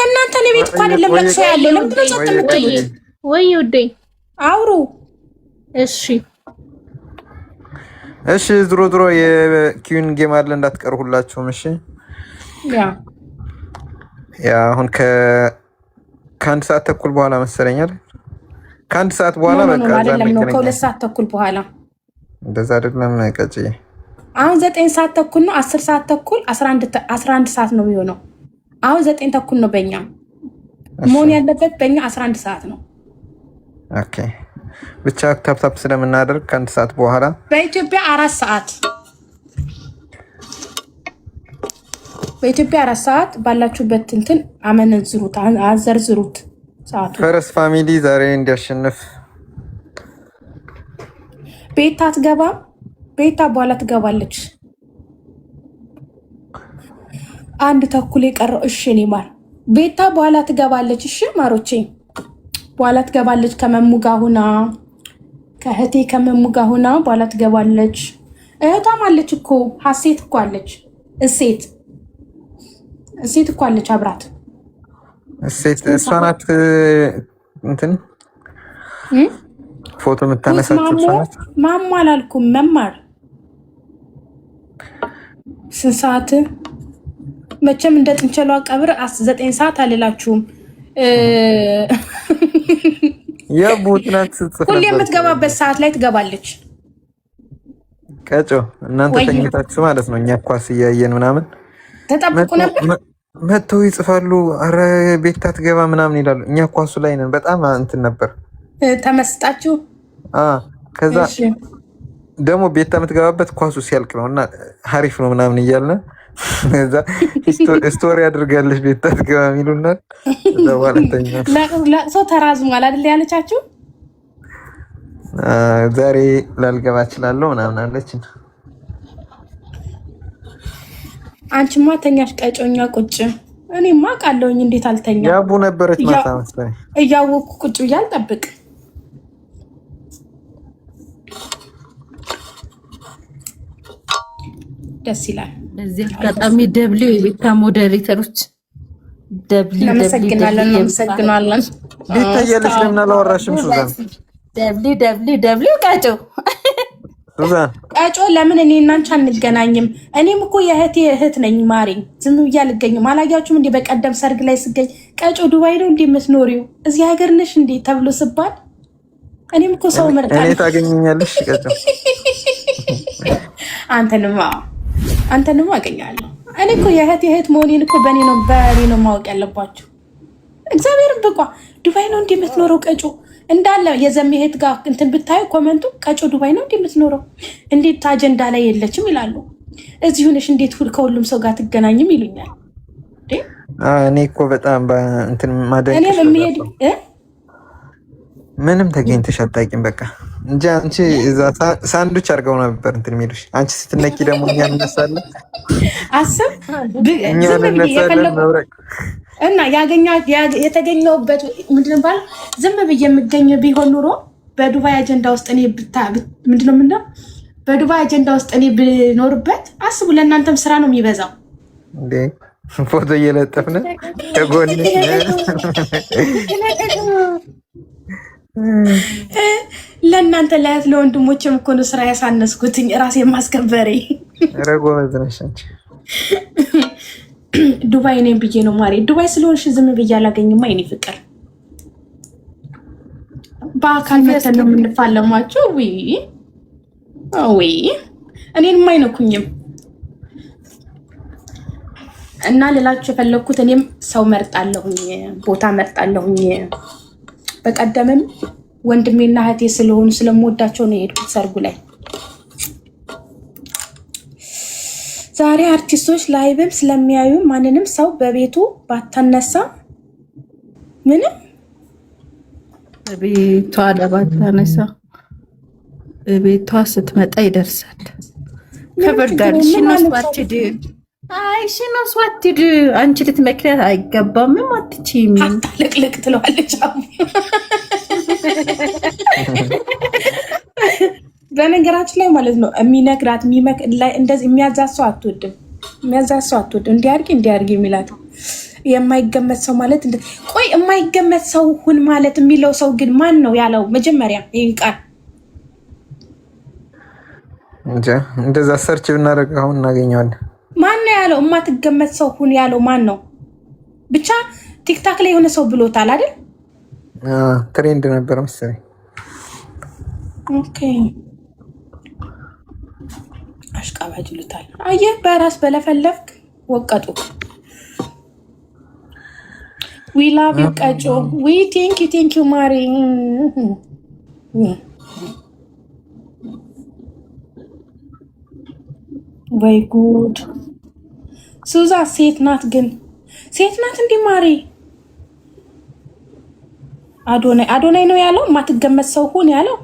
እናንተ ለቤት እኮ አይደለም ለቅሶ ያለው ለምንድን ነው ጸጥ የምትሉት? ወይ ውዴ አውሩ። እሺ ድሮ የኪዩን ጌም አለ እንዳትቀሩ ሁላችሁም። እሺ ያ አሁን ከአንድ ሰዓት ተኩል በኋላ መሰለኛል። ከአንድ ሰዓት በኋላ በቃ አይደለም ነው ከሁለት ሰዓት ተኩል በኋላ እንደዛ አይደለም ቀጭ አሁን 9 ሰዓት ተኩል ነው። 10 ሰዓት ተኩል 11 ሰዓት ነው የሚሆነው። አሁን 9 ተኩል ነው በእኛ መሆን ያለበት። በእኛ 11 ሰዓት ነው። ኦኬ ብቻ ታፕታፕ ስለምናደርግ ከአንድ ሰዓት በኋላ በኢትዮጵያ 4 ሰዓት በኢትዮጵያ 4 ሰዓት ባላችሁበት እንትን አመነዝሩት፣ አዘርዝሩት ሰዓቱ። ፈረስ ፋሚሊ ዛሬ እንዲያሸንፍ ቤታ አትገባም። ቤታ በኋላ ትገባለች። 1 ተኩል የቀረው። እሺ እኔ ማር ቤታ በኋላ ትገባለች። እሺ ማሮቼ በኋላ ትገባለች። ከመሙጋ ሁና ከእህቴ ከመሙጋ ሁና በኋላ ትገባለች። እህቷም አለች እኮ ሀሴት እኮ አለች። እሴት እኮ አለች አብራት። እሷ ናት እንትን ፎቶ የምታነሳችሁ እሷ ናት። ማማ አላልኩም መማር ስንት ሰዓት መቼም እንደ ጥንቸሏ ቀብር 9 ሰዓት አልላችሁም። የቡትናት ሁሌ የምትገባበት ሰዓት ላይ ትገባለች። ቀጮ እናንተ ተኝታችሁ ማለት ነው። እኛ ኳስ እያየን ምናምን ተጠብቁ ነበር። መተው ይጽፋሉ። አረ ቤታ ትገባ ምናምን ይላሉ። እኛ ኳሱ ላይ ነን። በጣም እንትን ነበር ተመስጣችሁ። ከዛ ደግሞ ቤታ የምትገባበት ኳሱ ሲያልቅ ነው እና ሀሪፍ ነው ምናምን እያልን እዛ ስቶሪ አድርጋለች ቤታ ትገባ የሚሉና ለቅሶ ተራዝሟል አይደል ያለቻችሁ። ዛሬ ላልገባ እችላለሁ ምናምን አለች። አንቺማ ተኛሽ ቀጮኛ ቁጭ። እኔማ ቃለውኝ እንዴት አልተኛ። ያቡ ነበረች ማታ መሰለኝ እያወኩ ቁጭ ብዬ አልጠብቅ። ደስ ይላል። በዚህ አጋጣሚ ደብሊው የቤታ ሞዴሬተሮች እናመሰግናለን። ቤታ እያለች ለምን አላወራሽም ሱዛን? ደብሊው ቀጮ ሱዛን ቀጮ ለምን እኔ እና አንቺ አንገናኝም? እኔም እኮ የእህቴ እህት ነኝ ማሬ። ዝም ብዬ አልገኝም። አላያችሁም እንዴ በቀደም ሰርግ ላይ ስገኝ ቀጮ ዱባይ ነው እንዴ የምትኖሪው እዚህ ሀገር ነሽ እንዴ ተብሎ ስባል እኔም እኮ ሰው መርጣለሁ። እኔ ታገኘኛለሽ ቀጮ? አንተንማ አገኛለሁ። እኔ እኮ የእህቴ እህት መሆኔን እኮ በእኔ ነው ማወቅ ያለባችሁ። እግዚአብሔርን በቃ ዱባይ ነው እንዴ የምትኖረው ቀጮ እንዳለ የዘሜ እህት ጋር እንትን ብታዩ ኮመንቱ ቀጮ ዱባይ ነው እንዴ የምትኖረው? እንዴት አጀንዳ ላይ የለችም ይላሉ። እዚሁ ነሽ እንዴት ከሁሉም ሰው ጋር ትገናኝም ይሉኛል። እኔ እኮ በጣም እንትን ምንም ተገኝተሽ አታውቂም። በቃ እንጂ አንቺ እዛ ሳንዱች አድርገው ነበር እንትን የሚሉሽ። አንቺ ስትነኪ ደግሞ እኛ እንነሳለን። አስብ እኛ እንነሳለን መብረቅ እና የተገኘውበት ምንድን ባል ዝም ብዬ የምገኝ ቢሆን ኑሮ በዱባይ አጀንዳ ውስጥ እኔ ምንድነው በዱባይ አጀንዳ ውስጥ እኔ ብኖርበት አስቡ። ለእናንተም ስራ ነው የሚበዛው እንዴ። ፎቶ እየለጠፍን ከጎን ለእናንተ ለእህት ለወንድሞችም እኮ ነው ስራ ያሳነስኩትኝ ራሴ ማስከበሬ። ኧረ ጎበዝ ነሽ አንቺ። ዱባይ ነኝ ብዬ ነው ማሬ። ዱባይ ስለሆንሽ ዝም ብዬ አላገኝማ የኔ ፍቅር። በአካል መተን ነው የምንፋለማቸው። ወይ እኔንም አይነኩኝም። እና ልላችሁ የፈለግኩት እኔም ሰው መርጣለሁኝ፣ ቦታ መርጣለሁኝ። በቀደምም ወንድሜና እህቴ ስለሆኑ ስለምወዳቸው ነው የሄድኩት ሰርጉ ላይ። ዛሬ አርቲስቶች ላይቭም ስለሚያዩ ማንንም ሰው በቤቱ ባታነሳ ምንም ቤቷ ለባታነሳ ቤቷ ስትመጣ ይደርሳል። ከበርዳር ሽኖስዋትድ ሽኖስዋትድ አንቺ ልትመክሪያት አይገባም። አትችይም። አታለቅልቅ ትለዋለች። በነገራችን ላይ ማለት ነው የሚነግራት እንደዚህ የሚያዛት ሰው አትወድም። የሚያዛት ሰው አትወድም። እንዲያርጊ የሚላት የማይገመት ሰው ማለት ቆይ የማይገመት ሰው ሁን ማለት የሚለው ሰው ግን ማን ነው ያለው መጀመሪያ? ይሄ ቃል እንጃ። እንደዛ ሰርች ብናደርግ አሁን እናገኘዋለን። ማን ነው ያለው? የማትገመት ሰው ሁን ያለው ማን ነው? ብቻ ቲክታክ ላይ የሆነ ሰው ብሎታል አይደል? ትሬንድ ነበር መሰለኝ። ኦኬ አሽቃባጭ ይሉታል። አየህ በራስ በለፈለፍክ ወቀጡ። ዊ ላቭ ዩ ቀጮ። ዊ ቴንክ ዩ ማሪ። ወይ ጉድ። ሱዛ ሴት ናት ግን ሴት ናት እንዲህ ማሪ። አዶናይ ነው ያለው የማትገመት ሰው ሁን ያለው።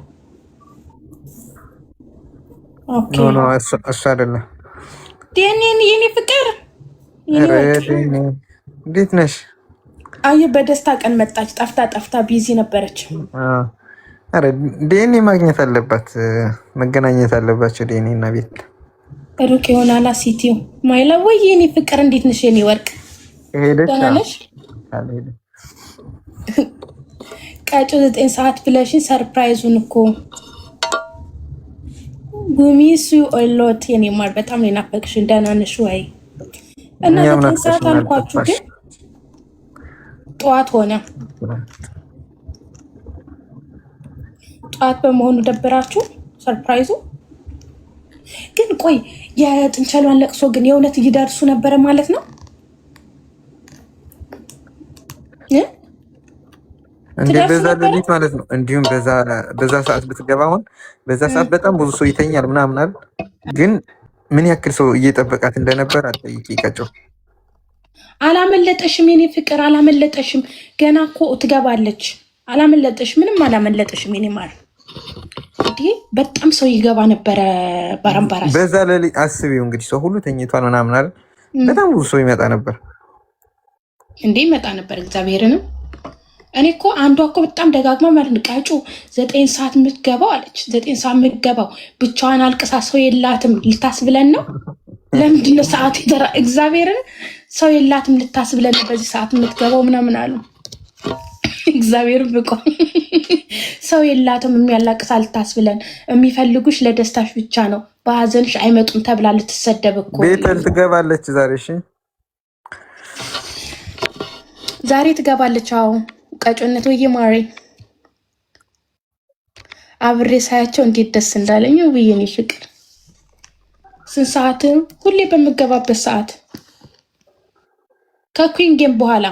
ኦኬ ኖ እሱ አይደለም። የኔ ፍቅር እንዴት ነሽ? አየ በደስታ ቀን መጣች። ጠፍታ ቢዚ ነበረች። አረ ዲኤንኤ ማግኘት አለባት፣ መገናኘት አለባቸው ዲኤንኤ እና ቤት። ሩቅ ይሆናላ ሲቲው ማይላ። ወይ የኔ ፍቅር እንዴት ነሽ የኔ ወርቅ? ደህና ነሽ? ቀጮ 9 ሰዓት ብለሽኝ ሰርፕራይዙን እኮ ጉሚሱ ኦሎት የኔ ማር በጣም ነው ናፈቅሽኝ። ደህና ነሽ ወይ? እና 9 ሰዓት አልኳችሁ ግን ጠዋት ሆነ። ጠዋት በመሆኑ ደብራችሁ ሰርፕራይዙ። ግን ቆይ የጥንቸሏን ለቅሶ ግን የእውነት እየደርሱ ነበረ ማለት ነው? እንደ በዛ ሌሊት ማለት ነው። እንዲሁም በዛ ሰዓት ብትገባ አሁን በዛ ሰዓት በጣም ብዙ ሰው ይተኛል ምናምን አይደል? ግን ምን ያክል ሰው እየጠበቃት እንደነበር አትጠይቂ። ቀጮ አላመለጠሽም የኔ ፍቅር አላመለጠሽም። ገና እኮ ትገባለች። አላመለጠሽም፣ ምንም አላመለጠሽም የኔ ማር። እንዲህ በጣም ሰው ይገባ ነበረ ባራምባራስ። በዛ ሌሊት አስቢው እንግዲህ ሰው ሁሉ ተኝቷል ምናምን አይደል? በጣም ብዙ ሰው ይመጣ ነበር። እንዴ ይመጣ ነበር እግዚአብሔርንም። እኔ እኮ አንዷ እኮ በጣም ደጋግማ ማለት ነው ቀጮ 9 ሰዓት የምትገባው አለች። 9 ሰዓት የምትገባው ብቻዋን አልቅሳ ሰው የላትም ልታስብለን ነው። ለምንድነው ሰዓት ይደራ? እግዚአብሔርን ሰው የላትም ልታስብለን በዚህ ሰዓት የምትገባው ምናምን አሉ። እግዚአብሔርን ብቆ ሰው የላትም የሚያላቅሳ ልታስብለን። የሚፈልጉሽ ለደስታሽ ብቻ ነው፣ በሀዘንሽ አይመጡም ተብላ ልትሰደብ እኮ ቤተል ትገባለች ዛሬ። እሺ ዛሬ ትገባለች። አዎ ቀጮነት ወይ ማሪ አብሬ ሳያቸው እንዴት ደስ እንዳለኝ ብዬኔ ፍቅር። ስንት ሰዓት? ሁሌ በምገባበት ሰዓት ከኩዊን ጌም በኋላ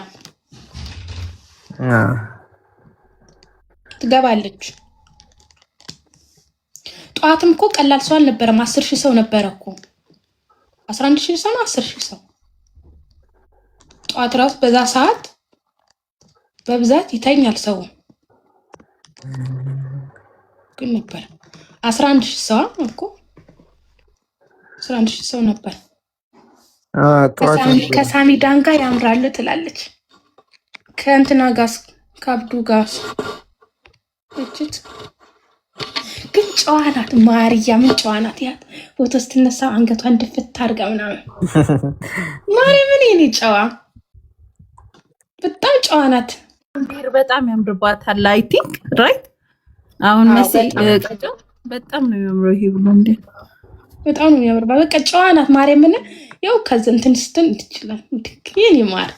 ትገባለች። ጠዋትም እኮ ቀላል ሰው አልነበረም። 10,000 ሰው ነበረ እኮ 11,000 ሰው ነው 10,000 ሰው ጠዋት ራሱ በዛ ሰዓት በብዛት ይተኛል ሰው። ግን ነበር 11,000 ሰው እኮ 11,000 ሰው ነበር። ከሳሚ ዳን ጋር ያምራል ትላለች። ከእንትና ጋር ከአብዱ ጋር እችት ግን ጨዋ ናት። ማርያምን ጨዋ ናት። ያት ፎቶ ስትነሳ አንገቷን ድፍት አድርጋ ምናምን ማርያምን የኔ ጨዋ በጣም ጨዋ ናት። በጣም ያምርባታል። አይ ቲንክ ራይት አሁን መሲ በጣም ነው የሚያምረው። ይሄ ብሎ እንዴ በጣም ነው የሚያምርባ። በቃ ጨዋ ናት። ማርያምን ያው ከዘንትን ስትል ትችላል። የኔ ማር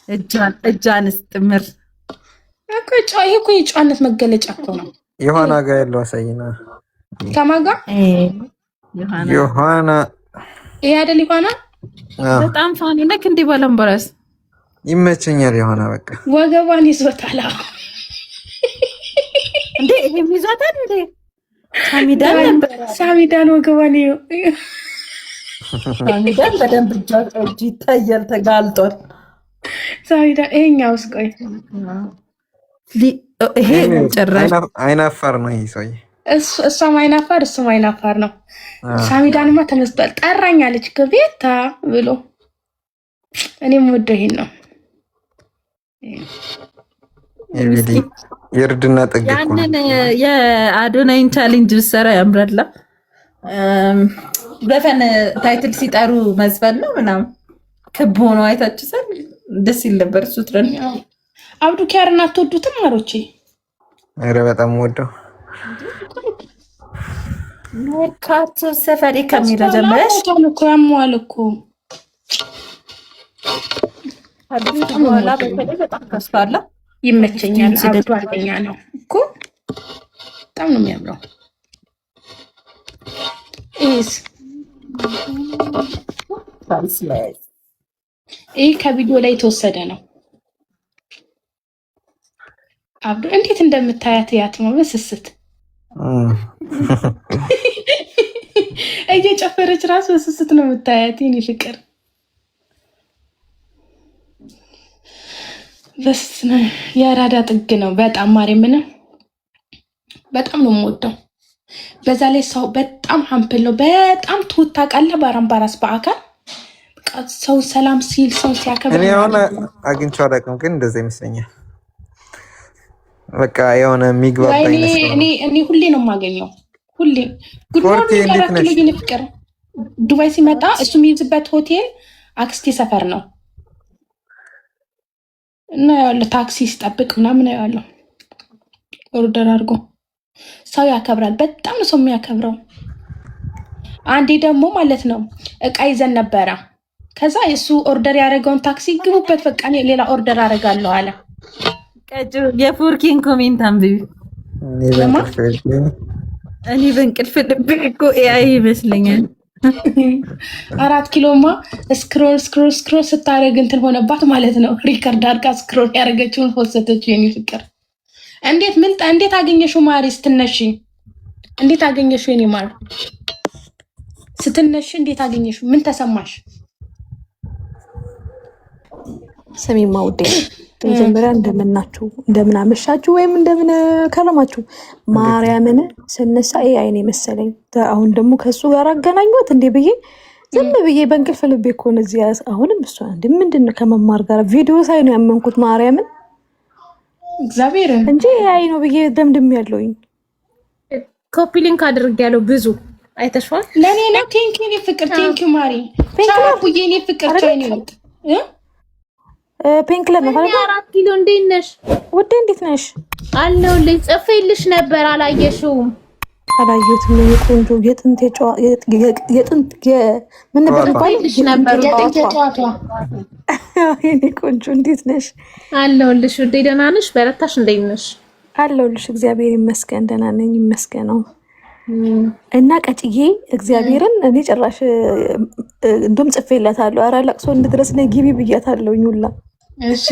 እጃንስ ጥምር እኮ ጨዋ። ይሄ እኮ የጨዋነት መገለጫ እኮ ነው። ዮሐና ጋር ያለው አሳይና። ከማን ጋር? ዮሐና ይሄ አይደል? ዮሐና በጣም ፋኒ ነክ እንዴ ባላምበራስ ይመቸኛል። ዮሐና በቃ ወገቧን ይዞታል እንዴ ይሄ ይዞታል እንዴ ሳሚዳን ወገቧን ሳሚዳን በደንብ እጅ ይታያል ተጋልጧል። ሳሚዳን ይሄኛውስ ቆይ ይሄ ጭራሽ አይናፋር ነው ይሄ ሰውዬ። እሷም አይናፋር እሱም አይናፋር ነው። ሳሚዳንማ ተመስጧል። ጠራኛለች ከቤታ ብሎ እኔም ወደው ይሄን ነው የእርድና ጥግ እኮ ያንን የአዶናይን ቻሌንጅ ብሰራ ያምራላ። ዘፈን ታይትል ሲጠሩ መዝፈን ነው ምናምን ክብ ሆኖ አይታችሁታል። ደስ ይል ነበር እሱ ትረን አብዱ ኪያርን አትወዱትም ማሮቼ? ኧረ በጣም ወደው ሜርካቶ ሰፈሪ ከሚለው ጀመረሽ እኮ ያሟል እኮ በኋላ በተለይ በጣም ከስቷላ። ይመቸኛል። አብዱ አለኛ ነው እኮ በጣም ነው የሚያምረው። ይህ ከቪዲዮ ላይ የተወሰደ ነው። አብዱ እንዴት እንደምታያት ያት ነው በስስት እየጨፈረች ራሱ በስስት ነው የምታያት። የኔ ፍቅር በስነ የአራዳ ጥግ ነው። በጣም ማርያምን በጣም ነው የምወደው። በዛ ላይ ሰው በጣም ሀምፕል ነው። በጣም ትውት ታውቃለህ። ባራምባራስ በአካል ሰው ሰላም ሲል ሰው ሲያከብር እኔ አሁን አግኝቼው አላውቅም፣ ግን እንደዛ ይመስለኛል። በቃ የሆነ የሚግባባ እኔ ሁሌ ነው የማገኘው። ሁሌ ጉድሞርኒንግ ፍቅር ዱባይ ሲመጣ እሱ የሚይዝበት ሆቴል አክስቴ ሰፈር ነው እና ያለ ታክሲ ሲጠብቅ ምናምን ያለው ኦርደር አድርጎ ሰው ያከብራል። በጣም ነው ሰው የሚያከብረው። አንዴ ደግሞ ማለት ነው እቃ ይዘን ነበረ። ከዛ የሱ ኦርደር ያደረገውን ታክሲ ግቡበት፣ በቃ ሌላ ኦርደር አደርጋለሁ አለ። የፎርኪን ኮሜንት አንብቢ። እኔ በእንቅልፍ ልብ እኮ ኤአይ ይመስለኛል። 4 ኪሎማ ስክሮል ስታደርግ እንትን ሆነባት ማለት ነው። ሪከርድ አድርጋ ስክሮል ያደረገችውን ወሰደችው። የኔ ፍቅር እንዴት አገኘሽው ማሪ? ስትነሺ እንዴት አገኘሽው? የኔ ማር ስትነሺ እንዴት አገኘሽው? ምን ተሰማሽ? ሰሚማ ውዴ መጀመሪያ እንደምናችሁ እንደምናመሻችሁ ወይም እንደምን ከረማችሁ። ማርያምን ስነሳ አይኔ መሰለኝ። አሁን ደግሞ ከሱ ጋር አገናኙት እንዴ ብዬ ዝም ብዬ በእንቅልፍ ልቤ እኮ ነው እዚህ። አሁንም እሷ ምንድን ነው ከመማር ጋር ቪዲዮ ሳይ ነው ያመንኩት። ማርያምን እግዚአብሔር እንጂ አይ ነው ብዬ ደምድም ያለውኝ። ኮፒ ሊንክ አድርጌያለሁ። ብዙ አይተሽዋል። ለኔ ነው። ቴንክ ዩ ፍቅር፣ ቴንክ ዩ ማሪ። ቻው የኔ ፍቅር። ቻይኒ ፔንክለር ነው ማለት 4 ኪሎ። እንዴት ነሽ ውዴ? እንዴት ነሽ? አለሁልሽ። ጽፌልሽ ነበር አላየሽውም? አላየሁትም። ቆንጆ የጥንት ምን ነበር ጽፌልሽ ነበር። የኔ ቆንጆ እንዴት ነሽ? አለሁልሽ ውዴ። ደህና ነሽ? በረታሽ? እንዴት ነሽ? አለሁልሽ። እግዚአብሔር ይመስገን ደህና ነኝ፣ ይመስገነው። እና ቀጭዬ እግዚአብሔርን እኔ ጭራሽ እንደውም ጽፌላታለሁ። ኧረ ለቅሶ እንድረስ ነይ ግቢ ብያታለሁኝ ሁላ። እሺ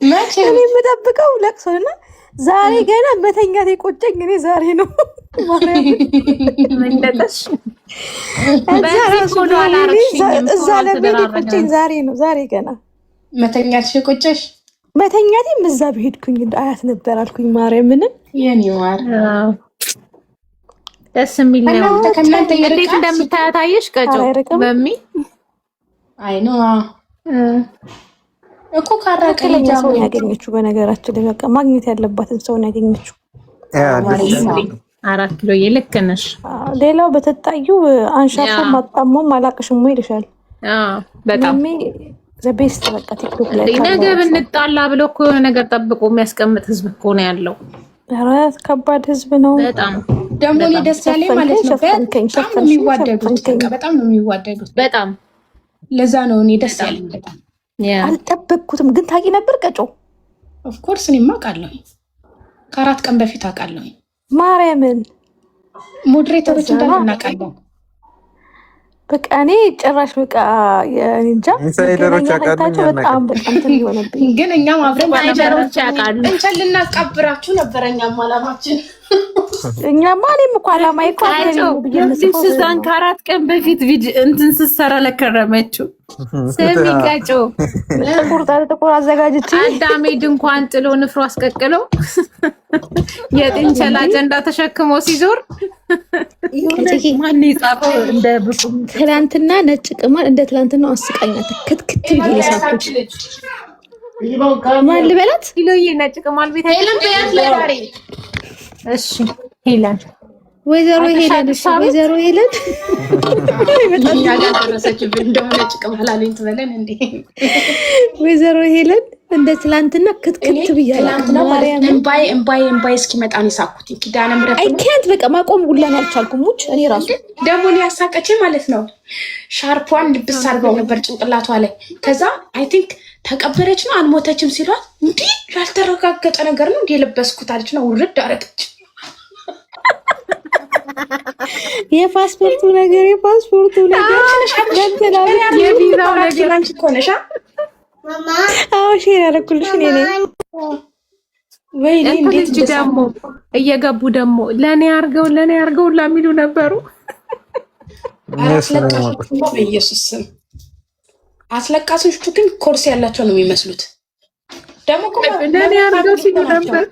መቼ እኔ የምጠብቀው ለቅሶ እና ዛሬ ገና መተኛት የቆጨኝ እኔ ዛሬ ነው። እዛ ለቤት የቆጨኝ ዛሬ ነው። ዛሬ ገና መተኛት የቆጨሽ መተኛቴም እዛ ብሄድኩኝ አያት ነበር አልኩኝ። ማርያምን የኔ ማር ደስ የሚል ነው። እንዴት እንደምታያት አየሽ? ቀጮ በሚ አይ ነው እኮ ካራቀ ሰው ያገኘችው። በነገራችን ላይ በቃ ማግኘት ያለባትን ሰው ያገኘችው። 4 ኪሎ ልክ ነሽ። ሌላው በተጣዩ አንሻፎ ማጣሞም አላቅሽም ወይ ይልሻል። በጣም ዘቤስት በቃ ቲክቶክ ላይ ነገ ብንጣላ ብሎ እኮ የሆነ ነገር ጠብቆ የሚያስቀምጥ ህዝብ እኮ ነው ያለው። ኧረ ከባድ ህዝብ ነው። በጣም ደግሞ እኔ ደስ ያለኝ ማለት ነው በጣም ነው የሚዋደዱት። በጣም ለዛ ነው እኔ ደስ ያለኝ በጣም። አልጠበቅኩትም ግን ታውቂ ነበር ቀጮ? ኦፍ ኮርስ እኔማ አውቃለሁ። ከ4 ቀን በፊት አውቃለሁ። ማርያምን ሞዴሬተሮች እንዳለ እናውቃለን። በቃ እኔ ጭራሽ በቃ እንጃ ኢንሳይደሮች ያውቃሉ። በጣም እንትን ይሆነብኝ ግን እኛም አብረን ኢንሳይደሮች ያውቃሉ። እንቻል ልናቀብራችሁ ነበር እኛም አላማችን። እኛማ እኔም እኮ አላማዬ እኮ ስዛን ከ4 ቀን በፊት እንትን ስትሰራ ለከረመችው ሰሚቀጮ ጥቁር አዘጋጅቼ አዳሜ ድንኳን ጥሎ ንፍሮ አስቀቅሎ የጥንቸል አጀንዳ ተሸክሞ ሲዞር ማን ይጻፈው እንደ ብቁም ትላንትና ነጭ ቅማል እንደ ትላንትና አስቃኛት ክትክት ይሳኩት ማን ልበላት ይሎዬ ነጭ ቅማል ቤት አይለም በያት ለባሪ እሺ ሄለን ወይዘሮ ሄለን ወይዘሮ ሄለን በጣም ያጋደረሰችብን እንደው ነጭ ቅማል አለኝ ትበለን እንዴ? ወይዘሮ ሄለን እንደ ትላንትና ክትክት ብያለሁ። ማርያም እምባይ እስኪመጣ ነው የሳኩት። ኪዳነ ምሕረት አይ ካንት በቃ ማቆም ሁላ አልቻልኩም። ሙች እኔ ራሱ ደግሞ ሊያሳቀችኝ ማለት ነው። ሻርፓን ልብስ አድርገው ነበር ጭንቅላቷ ላይ። ከዛ አይ ቲንክ ተቀበረች ነው አልሞተችም ሲሏት እንዴ ያልተረጋገጠ ነገር ነው እንዴ የለበስኩት አለች ነው ውርድ አረገች። የፓስፖርቱ ነገር የቪዛው ነገር አንቺ እኮ ነሽ። አዎ ሼር ያደረኩልሽ እኔ ነኝ። ወይ እንዴት ደግሞ እየገቡ ደግሞ ለኔ አርገው ለሚሉ ነበሩ። በኢየሱስ ስም አስለቃሾቹ ግን ኮርስ ያላቸው ነው የሚመስሉት። ደግሞ ለኔ አርገው ሲሉ ነበር።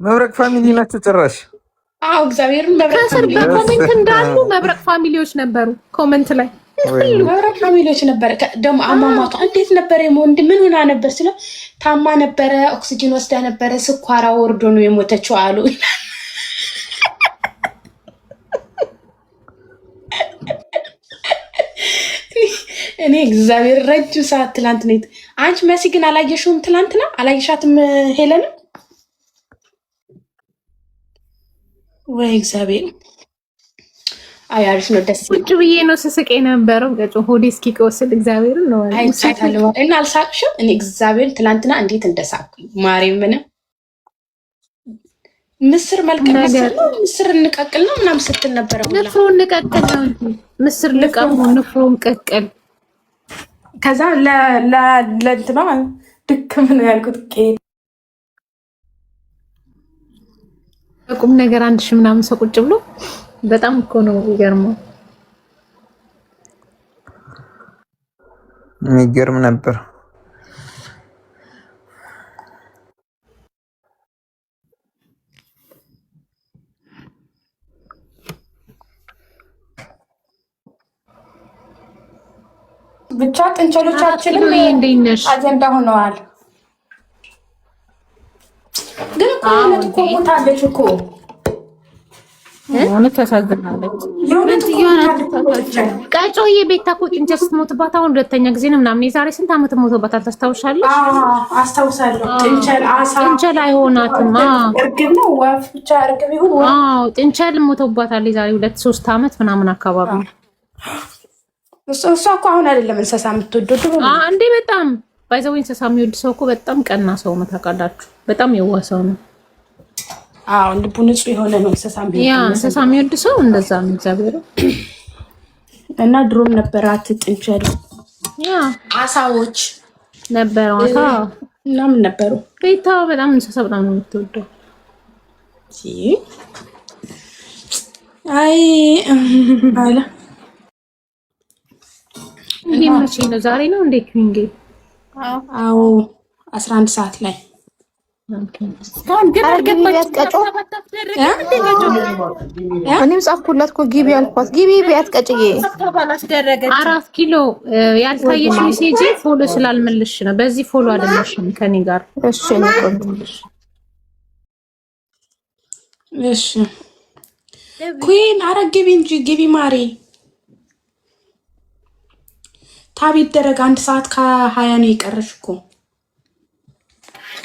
መብረቅ ፋሚሊ ናቸው ጭራሽ። አዎ እግዚአብሔርን ከስር በኮሜንት እንዳሉ መብረቅ ፋሚሊዎች ነበሩ። ኮሜንት ላይ መብረቅ ፋሚሊዎች ነበረ። ደግሞ አሟሟቷ እንዴት ነበረ? የሞንድ ምን ሆና ነበር ስለ ታማ ነበረ፣ ኦክሲጅን ወስዳ ነበረ፣ ስኳራ ወርዶ ነው የሞተችው አሉ። እኔ እግዚአብሔር ረጅም ሰዓት ትላንት ነው። አንቺ መሲ ግን አላየሽውም? ትላንትና አላየሻትም ሄለን? ወይ እግዚአብሔር አይ አሪፍ ነው። ደስ ቁጭ ብዬ ነው ስስቅ የነበረው። ገጮ ሆዴ እስኪቆስል እግዚአብሔር ነው አይሳካልም እና አልሳቅሽም? እኔ እግዚአብሔር ትላንትና እንዴት እንደሳቅኩኝ ማርያም። ምን ምስር መልቀም ምስር እንቀቅል ነው ምናምን ስትል ነበረ። ንፍሮ እንቀቅል ነው እንጂ ምስር ልቀሙ ንፍሮን ቀቅል። ከዛ ለእንትና ድክም ነው ያልኩት። ቁም ነገር 1000 ምናምን ሰው ቁጭ ብሎ በጣም እኮ ነው የሚገርመው። የሚገርም ነበር። ብቻ ጥንቸሎቻችንም አጀንዳ ሆነዋል። ግን እኮ ሞታለች እኮ ሆነ ተሳዝናለች። ቀጮዬ ቤታ እኮ ጥንቸል ስትሞትባት አሁን 2ኛ ጊዜ ነው ምናምን። የዛሬ ስንት ዓመት ሞቶባታል ታስታውሻለች? አስታውሳለሁ። ጥንቸል አይሆናትም። እርግብ ነው ወፍ ብቻ እርግብ ይሁን። ጥንቸል ሞቶባታል የዛሬ 2-3 ዓመት ምናምን አካባቢ። እሷ እኮ አሁን አይደለም እንስሳ የምትወደው ድሮ እንዴ። በጣም ባይዘው እንስሳ የሚወድ ሰው እኮ በጣም ቀና ሰው ነው ታውቃላችሁ። በጣም የዋህ ሰው ነው። ልቡ ንጹህ የሆነ ነው። እንስሳ የሚወድ ሰው እንደዛ ነው። እግዚአብሔር እና ድሮም ነበራት ጥንቸል፣ አሳዎች ነበረው ምናምን ነበሩ። ቤታ በጣም እንስሳ በጣም ነው የምትወደው። አይ አለ ይሄ መቼ ነው? ዛሬ ነው እንዴ? ኩንጌ 11 ሰዓት ላይ እኔም ጻፍኩላት እኮ ግቢ አልኳት። ግቢ ቢያት ቀጭዬ 4 ኪሎ ያልታየሽ ሜሴጅ ፎሎ ስላልመለስሽ ነው። በዚህ ፎሎ አይደለሽም ከኔ ጋር። እሺ ነው እሺ ኩን አረግቢ እንጂ ግቢ ማሪ ታብ ይደረግ። 1 ሰዓት ከ20 ነው የቀረሽ እኮ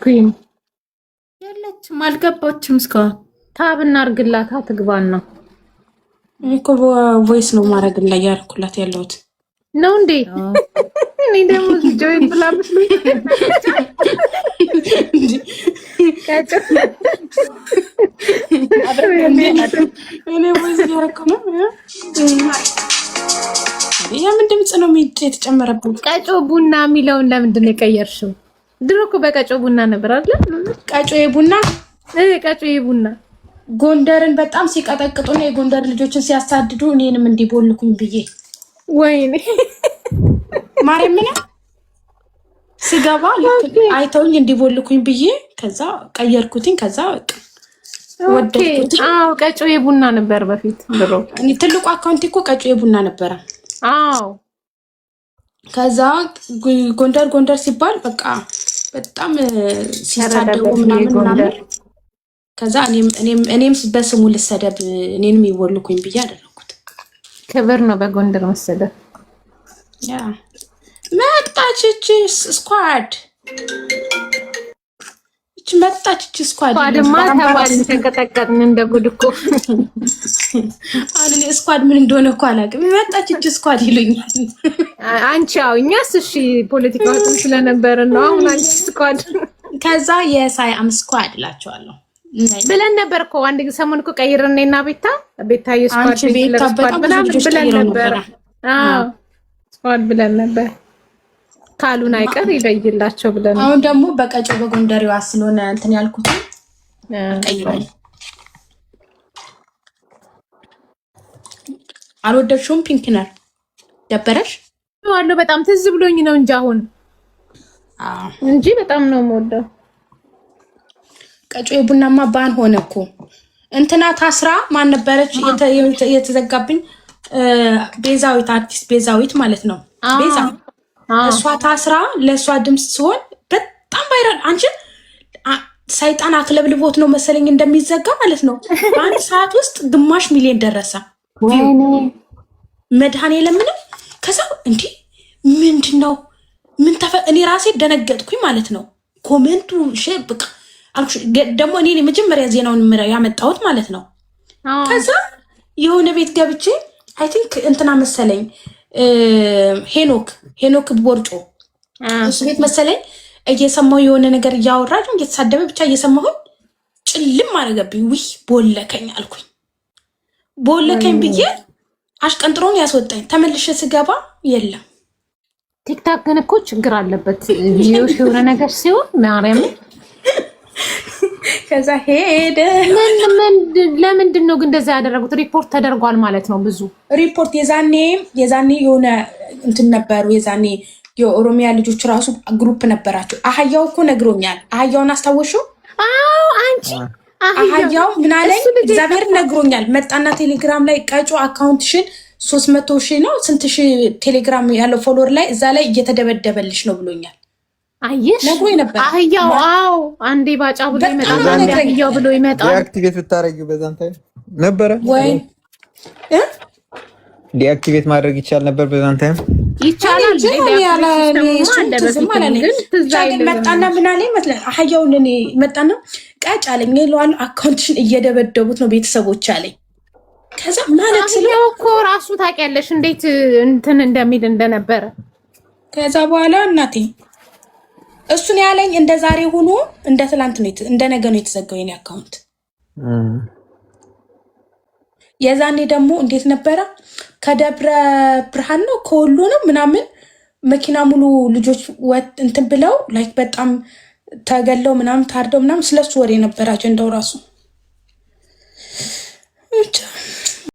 ኩን የለችም፣ አልገባችም እስካሁን። ታብ እናርግላታ ትግባና እኮ ቮይስ ነው ማረግላ ያልኩላት ያለሁት ነው እንዴ? እኔ ደግሞ ጆይን ብላ መስሎኝ እኔ ቮይስ ያረኩ ነው። የምን ድምጽ ነው የተጨመረበት? ቀጮ ቡና የሚለውን ለምንድን ነው የቀየርሽው? ድሮ እኮ በቀጮ ቡና ነበር አይደል? ቀጮ ቡና ቀጮ ቡና ጎንደርን በጣም ሲቀጠቅጡና የጎንደር ልጆችን ሲያሳድዱ እኔንም እንዲቦልኩኝ ብዬ ወይኔ ማርያምን ስገባ አይተውኝ እንዲቦልኩኝ ብዬ ከዛ ቀየርኩትኝ። ከዛ ወደድኩት። አዎ ቀጮ ቡና ነበር በፊት ድሮ። እኔ ትልቁ አካውንት እኮ ቀጮ ቡና ነበረ። አዎ ከዛ ጎንደር ሲባል በቃ በጣም ሲሳደቡ ምናምን ከዛ እኔም በስሙ ልሰደብ እኔንም ይወልኩኝ ብዬ አደረኩት። ክብር ነው በጎንደር መሰደብ። ያ መጣች እቺ ስኳድ ስኳድ ድማ ተባልን ተቀጠቀጥን እንደ ጉድ እኮ። አሁን ስኳድ ምን እንደሆነ እኮ አላውቅም። መጣች እቺ ስኳድ ይሉኛል። አንቺ ያው እኛስ እሺ ፖለቲካው ስለነበረ ነው። አሁን አንቺ ስኳድ ከዛ የሳይአም ስኳድ እላቸዋለሁ ብለን ነበር እኮ አንድ ሰሞን እኮ ቀይረኔና ቤታ የስኳድ ብለን ነበር። አዎ ስኳድ ብለን ነበር። ካሉን አይቀር ይለይላቸው ብለን። አሁን ደግሞ በቀጮ በጎንደሬዋ ስለሆነ እንትን ያልኩት ቀይረኝ። አልወደድሽውም? ፒንክነር ደበረሽ? ዋለው በጣም ትዝ ብሎኝ ነው እንጂ አሁን እንጂ በጣም ነው የምወደው። ቀጮ ቡናማ ባን ሆነ እኮ እንትና ታስራ ማን ነበረች የተዘጋብኝ? ቤዛዊት፣ አርቲስት ቤዛዊት ማለት ነው። ቤዛ እሷ ታስራ ለእሷ ድምፅ ሲሆን በጣም ቫይራል። አንቺ ሰይጣን አክለብልቦት ነው መሰለኝ እንደሚዘጋ ማለት ነው። በአንድ ሰዓት ውስጥ 500,000 ደረሰ። መድኃኔዓለም ምንም። ከዛ እንዲህ ምንድነው እኔ ራሴ ደነገጥኩኝ ማለት ነው። ኮሜንቱ ሸብቅ አልኩሽ። ደግሞ እኔ መጀመሪያ ዜናውን ያመጣሁት ማለት ነው። ከዛ የሆነ ቤት ገብቼ አይ ቲንክ እንትና መሰለኝ ሄኖክ ቦርጮ እሱ ቤት መሰለኝ እየሰማሁ የሆነ ነገር እያወራች እየተሳደበ ብቻ እየሰማሁኝ ጭልም አደረገብኝ። ውይ ቦለከኝ አልኩኝ። ቦለከኝ ብዬ አሽቀንጥሮን ያስወጣኝ። ተመልሼ ስገባ የለም። ቲክታክ ግን እኮ ችግር አለበት። ቪዲዮሽ የሆነ ነገር ሲሆን ማርያም ከዛ ሄደ። ለምንድን ነው ግን እንደዛ ያደረጉት? ሪፖርት ተደርጓል ማለት ነው። ብዙ ሪፖርት የዛኔ የሆነ እንትን ነበሩ። የዛኔ የኦሮሚያ ልጆች ራሱ ግሩፕ ነበራቸው። አህያው እኮ ነግሮኛል። አህያውን አስታወሽው? አዎ አንቺ አህያው ምን አለኝ? እግዚአብሔር ነግሮኛል። መጣና ቴሌግራም ላይ ቀጮ አካውንትሽን 300,000 ነው ስንት ሺህ ቴሌግራም ያለው ፎሎወር ላይ እዛ ላይ እየተደበደበልሽ ነው ብሎኛል። አየሽ ነግሮኝ ነበር። አህያው አዎ አንዴ ባጫ ብሎ ይመጣል፣ አንዴ አህያው ብሎ ይመጣል። ዲአክቲቬት ብታረጊው በዛን ታይም ነበረ ወይ ዲአክቲቬት ማድረግ ይቻል ነበር በዛን ታይም ይቻላል። መጣና ምን አለኝ መስለኝ አህያውን እኔ መጣና ቀጭ አለኝ ይለዋል። አካውንትሽን እየደበደቡት ነው ቤተሰቦች አለኝ። ከዛ ማለት ስለዚህ እኮ ራሱ ታውቂያለሽ እንዴት እንትን እንደሚል እንደነበረ። ከዛ በኋላ እናቴ እሱን ያለኝ እንደ ዛሬ ሆኖ እንደ ትላንት ነው እንደ ነገ ነው የተዘጋው የኔ አካውንት። የዛኔ ደግሞ እንዴት ነበረ? ከደብረ ብርሃን ነው ከወሎ ነው ምናምን መኪና ሙሉ ልጆች እንትን ብለው ላይክ በጣም ተገለው ምናምን ታርደው ምናምን ስለሱ ወሬ ነበር አጀንዳው ራሱ።